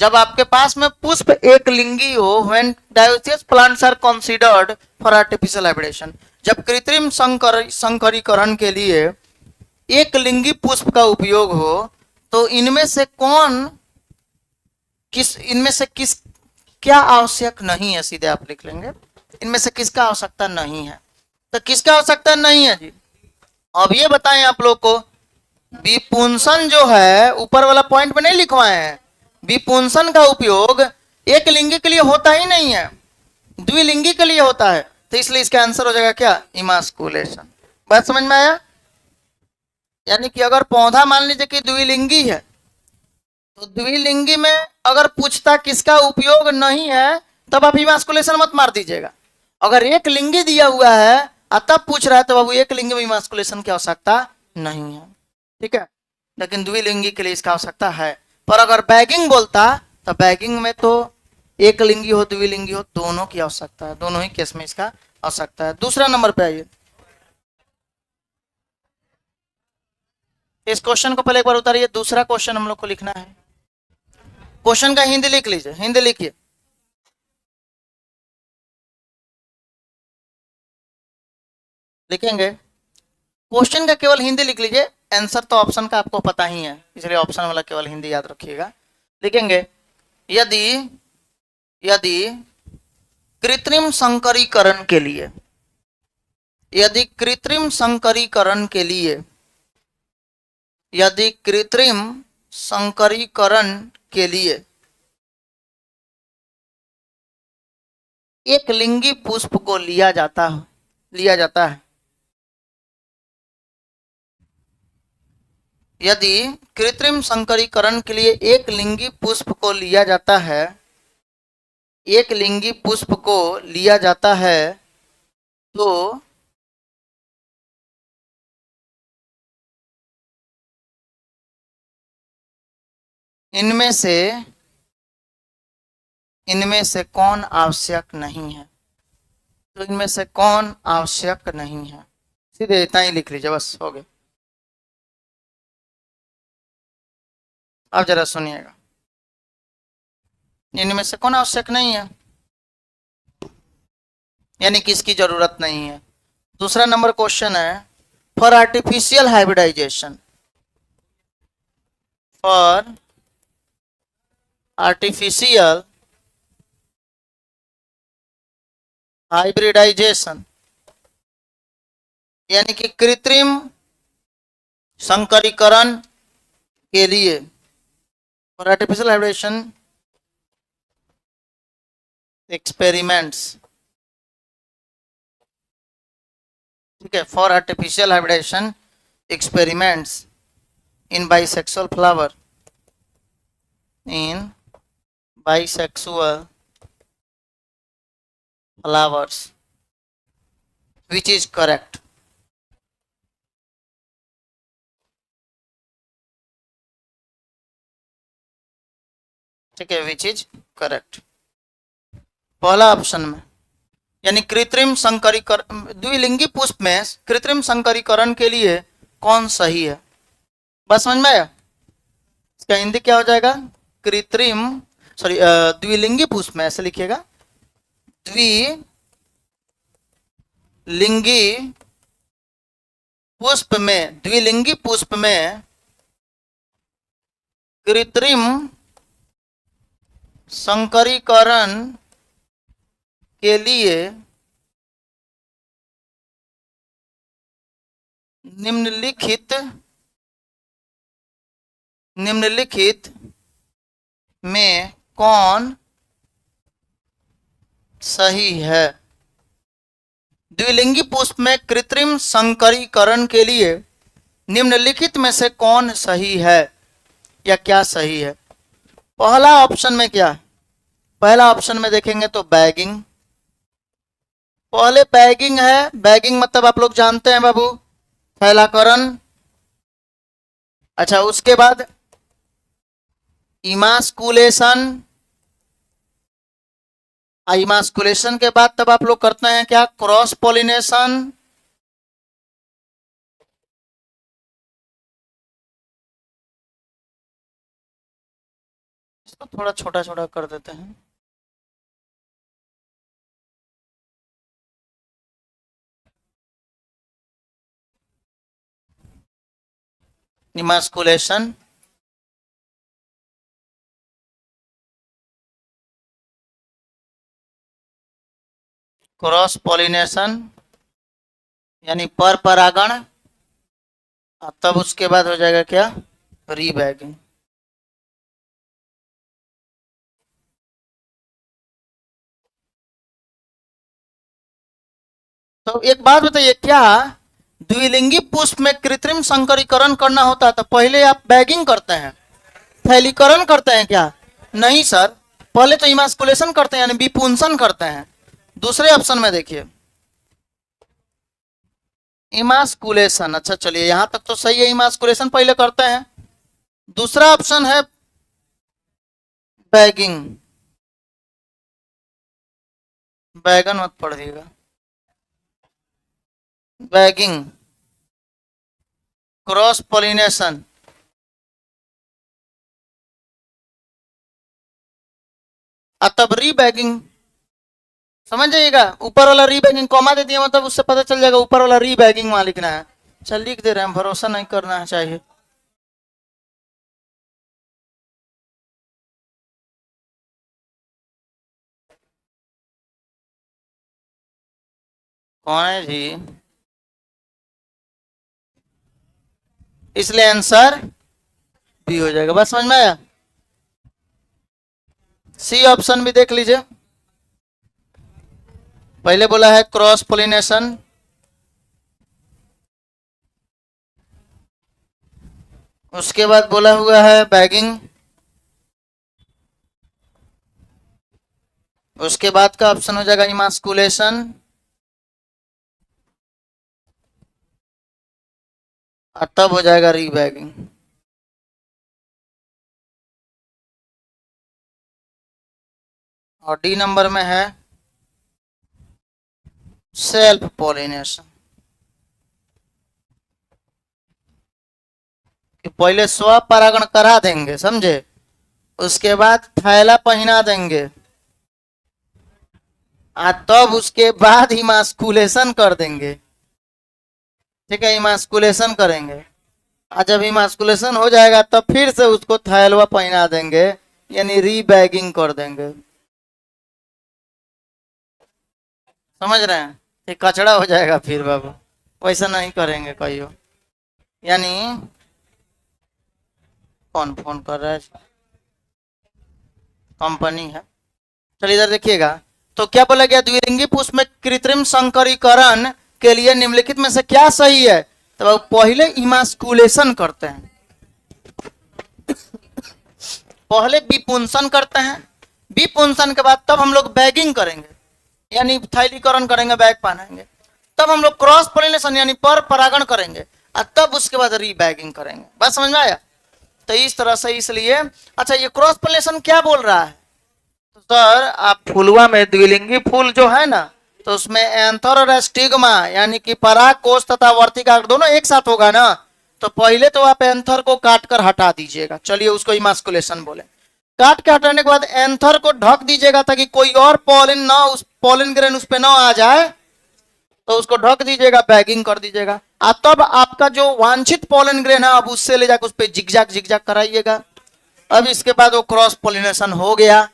जब आपके पास में पुष्प एक लिंगी हो, when dioecious plants are considered for artificial hybridisation, जब कृत्रिम संकरीकरण के लिए एक लिंगी पुष्प का उपयोग हो, तो इनमें से किस क्या आवश्यक नहीं है, सीधे आप लिख लेंगे इनमें से किसका आवश्यकता नहीं है। तो किसका आवश्यकता नहीं है जी, अब ये बताएं आप लोग को। विपुंसन जो है, ऊपर वाला पॉइंट में नहीं लिखवाए हैं, विपुंसन का उपयोग एक लिंगी के लिए होता ही नहीं है, द्विलिंगी के लिए होता है। तो इसलिए इसका आंसर हो जाएगा क्या, इमास्कुलेशन। बात समझ में आया? यानी कि अगर पौधा मान लीजिए कि द्विलिंगी है, तो द्विलिंगी में अगर पूछता किसका उपयोग नहीं है, तब आप इमास्कुलेशन मत मार दीजिएगा। अगर एक लिंगी दिया हुआ है तब पूछ रहा है, तो बाबू एक लिंगी में इमास्कुलेशन की आवश्यकता नहीं है, ठीक है। लेकिन द्विलिंगी के लिए इसका आवश्यकता है। पर अगर बैगिंग बोलता, तो बैगिंग में तो एक लिंगी हो द्विलिंगी हो दोनों की आवश्यकता है, दोनों ही केस में इसका आवश्यकता है। दूसरा नंबर पे आइए, इस क्वेश्चन को पहले एक बार उतारिए। दूसरा क्वेश्चन हम लोग को लिखना है। क्वेश्चन का हिंदी लिख लीजिए, हिंदी लिखिए। लिखेंगे क्वेश्चन का केवल हिंदी लिख लीजिए, आंसर तो ऑप्शन का आपको पता ही है, इसलिए ऑप्शन वाला केवल हिंदी याद रखिएगा। लिखेंगे यदि कृत्रिम संकरीकरण के लिए, यदि कृत्रिम संकरीकरण के लिए एक लिंगी पुष्प को लिया जाता है, यदि कृत्रिम संकरीकरण के लिए एक लिंगी पुष्प को लिया जाता है, एक लिंगी पुष्प को लिया जाता है, तो इनमें से कौन आवश्यक नहीं है, तो इनमें से कौन आवश्यक नहीं है, सीधे इतना ही लिख लीजिए, बस हो गया। अब जरा सुनिएगा, इनमें से कौन आवश्यक नहीं है, यानी किसकी जरूरत नहीं है। दूसरा नंबर क्वेश्चन है, for artificial hybridization, for artificial hybridization, यानी कि कृत्रिम संकरीकरण के लिए, फॉर आर्टिफिशियल हाइब्रिडेशन एक्सपेरिमेंट्स, ठीक है, for artificial hybridization experiments in bisexual flower, in bisexual flowers, which is correct? ठीक है, विच इज करेक्ट। पहला ऑप्शन में यानी कृत्रिम संकरीकरण, द्विलिंगी पुष्प में कृत्रिम संकरीकरण के लिए कौन सही है? बस समझ में आया? इसका हिंदी क्या हो जाएगा? कृत्रिम सॉरी द्विलिंगी पुष्प में, ऐसे लिखिएगा, द्विलिंगी पुष्प में, द्विलिंगी पुष्प में कृत्रिम संकरीकरण के लिए निम्नलिखित में कौन सही है? द्विलिंगी पुष्प में कृत्रिम संकरीकरण के लिए निम्नलिखित में से कौन सही है या क्या सही है? पहला ऑप्शन में क्या है? पहला ऑप्शन में देखेंगे तो बैगिंग, पहले बैगिंग है। बैगिंग मतलब आप लोग जानते हैं बाबू, फैलाकरण। अच्छा, उसके बाद इमास्कुलेशन, इमास्कुलेशन के बाद तब आप लोग करते हैं क्या? Cross pollination. इसको थोड़ा छोटा छोटा कर देते हैं। इमास्कुलेशन, क्रॉस पॉलिनेशन यानी पर परागण, तब उसके बाद हो जाएगा क्या? रीबैगिंग। तो एक बात बताइए, क्या द्विलिंगी पुष्प में कृत्रिम संकरीकरण करना होता है तो पहले आप बैगिंग करते हैं, फैलीकरण करते हैं क्या? नहीं सर, पहले तो इमास्कुलेशन करते हैं यानी विपुंसन करते हैं। दूसरे ऑप्शन में देखिए, इमास्कुलेशन। अच्छा चलिए, यहां तक तो सही है, इमास्कुलेशन पहले करते हैं। दूसरा ऑप्शन है बैगिंग। बैगन मत पढ़ दिएगा, बैगिंग, क्रॉस पॉलिनेशन, तब रीबैगिंग। समझ जाइएगा, ऊपर वाला रीबैगिंग कॉमा दे दिया मतलब उससे पता चल जाएगा ऊपर वाला रीबैगिंग वहां लिखना है। चल लिख दे रहे हैं, भरोसा नहीं करना है चाहिए। कौन है जी? इसलिए आंसर बी हो जाएगा। बस समझ में आया? सी ऑप्शन भी देख लीजिए, पहले बोला है क्रॉस पोलिनेशन, उसके बाद बोला हुआ है बैगिंग, उसके बाद का ऑप्शन हो जाएगा इमास्कुलेशन, और तब हो जाएगा रीबैगिंग। और डी नंबर में है सेल्फ पोलिनेशन, कि पहले स्व परागण करा देंगे, समझे, उसके बाद थैला पहना देंगे, तब उसके बाद इमास्कुलेशन कर देंगे। ठीक है, इमास्कुलेशन करेंगे, और जब इमास्कुलेशन हो जाएगा तब फिर से उसको थैलवा पहना देंगे, यानी रीबैगिंग कर देंगे। समझ रहे हैं? ये कचड़ा हो जाएगा फिर बाबू, वैसा नहीं करेंगे कहियो। यानी कौन फोन कर रहा है? कंपनी है। चलिए इधर देखिएगा, तो क्या बोला गया? द्विलिंगी पुष्प में कृत्रिम संकरीकरण के लिए निम्नलिखित में से क्या सही है? तो पहले इमास्कुलेशन करते हैं, पहले विपुंसन करते हैं, विपुंसन के बाद तब हम लोग बैगिंग करेंगे, यानी थैलीकरण करेंगे, बैग पहनाएंगे, तब हम लोग क्रॉस पोलिनेशन यानी पर परागण करेंगे, और तब उसके बाद रीबैगिंग करेंगे। बात समझ में आया? तो इस तरह से, इसलिए अच्छा ये क्रॉस पोलिनेशन क्या बोल रहा है? तो सर आप फुलवा में द्विलिंगी फूल जो है ना, तो उसमें एंथर और स्टिग्मा यानी कि पराग कोष तथा वर्तिकाग्र दोनों एक साथ होगा ना, तो पहले तो आप एंथर को काट कर हटा दीजिएगा, चलिए उसको इमास्कुलेशन बोले। काट के हटाने के बाद एंथर को ढक दीजिएगा ताकि कोई और पॉलिन ना, उस पॉलिन ग्रेन उस पे ना आ जाए, तो उसको ढक दीजिएगा, बैगिंग कर दीजिएगा, और तब आपका जो वांछित पॉलिन ग्रेन है अब उससे ले जाकर उस पर जिगजैग कराइएगा। अब इसके बाद वो क्रॉस पोलिनेशन हो गया,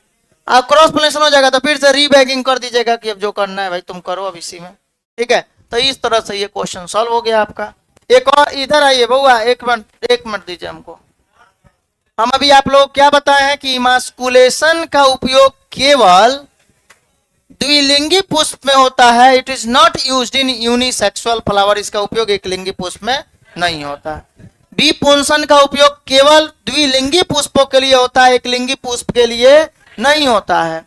अब क्रॉस पोलिनेशन हो जाएगा तो फिर से रीबैगिंग कर दीजिएगा कि अब जो करना है भाई तुम करो अब इसी में, ठीक है। तो इस तरह से ये क्वेश्चन सॉल्व हो गया आपका। एक और इधर आइए बउआ, एक मिनट दीजिए हमको। हम अभी आप लोग क्या बताए हैं कि इमास्कुलेशन का उपयोग केवल द्विलिंगी पुष्प में होता है, it is not used in unisexual flower, इसका उपयोग एक लिंगी पुष्प में नहीं होता है। विपुंसन का उपयोग केवल द्विलिंगी पुष्पों के लिए होता है, एक लिंगी पुष्प के लिए नहीं होता है।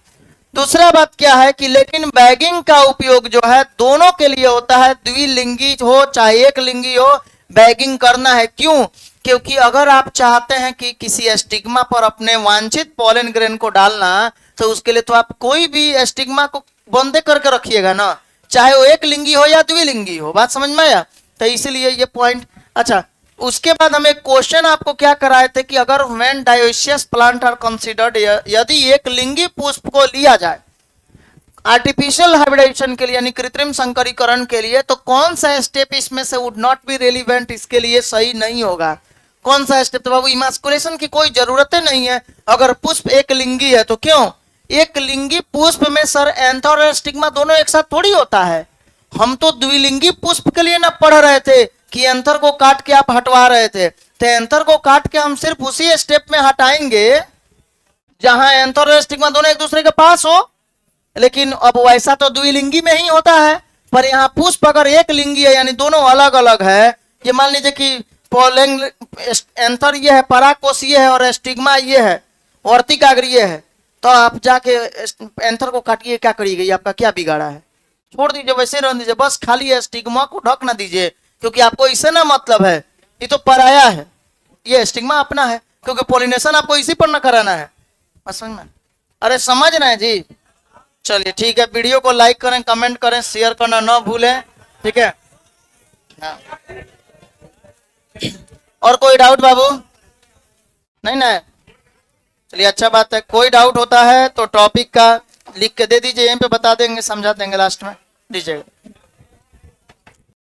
दूसरा बात क्या है कि लेकिन बैगिंग का उपयोग जो है दोनों के लिए होता है, द्विलिंगी हो चाहे एक लिंगी हो, बैगिंग करना है। क्यों? क्योंकि अगर आप चाहते हैं कि किसी स्टिग्मा पर अपने वांछित पॉलन ग्रेन को डालना, तो उसके लिए तो आप कोई भी स्टिग्मा को बंदे करके रखिएगा ना, चाहे वो एक लिंगी हो या द्विलिंगी हो। बात समझ में आया? तो इसीलिए ये पॉइंट। अच्छा, उसके बाद हम एक क्वेश्चन आपको क्या कराए थे कि अगर when dioecious plant are considered, यदि एक लिंगी पुष्प को लिया जाए आर्टिफिशियल हाइब्रिडाइजेशन के लिए यानी कृत्रिम संकरीकरण के लिए, तो कौन सा स्टेप इसमें से वुड नॉट बी रेलिवेंट, इसके लिए सही नहीं होगा? कौन सा स्टेप? तो बाबू इमास्कुलेशन की कोई जरूरत नहीं है। अगर पुष्प एक लिंगी है तो क्यों? एक लिंगी पुष्प में सर एंथर और स्टिग्मा दोनों एक साथ थोड़ी होता है। हम तो द्विलिंगी पुष्प के लिए ना पढ़ रहे थे कि एंथर को काट के आप हटवा रहे थे, तो एंथर को काट के हम सिर्फ उसी स्टेप में हटाएंगे जहां एंथर और स्टिग्मा दोनों एक दूसरे के पास हो। लेकिन अब वैसा तो द्विलिंगी में ही होता है, पर यहाँ पुष्प अगर एक लिंगी है यानी दोनों अलग अलग है, ये मान लीजिए कि पोलिंग एंथर ये है, परागकोश ये है और स्टिग्मा ये है, वर्तिकाग्र ये है, तो आप जाके एंथर को काटिए, क्या करिएगा? ये आपका क्या बिगाड़ा है? छोड़ दीजिए, वैसे रहने दीजिए, बस खाली स्टिग्मा को ढक ना दीजिए, क्योंकि आपको इससे ना मतलब है, ये तो पराया है, ये स्टिग्मा अपना है, क्योंकि पोलिनेशन आपको इसी पर ना कराना है। समझ में? अरे समझ रहे हैं जी? चलिए ठीक है, वीडियो को लाइक करें, कमेंट करें, शेयर करना ना भूलें, ठीक है। हाँ। और कोई डाउट बाबू? नहीं ना? चलिए अच्छा बात है। कोई डाउट होता है तो टॉपिक का लिख के दे दीजिए, यहीं पे बता देंगे, समझा देंगे लास्ट में, दीजिएगा।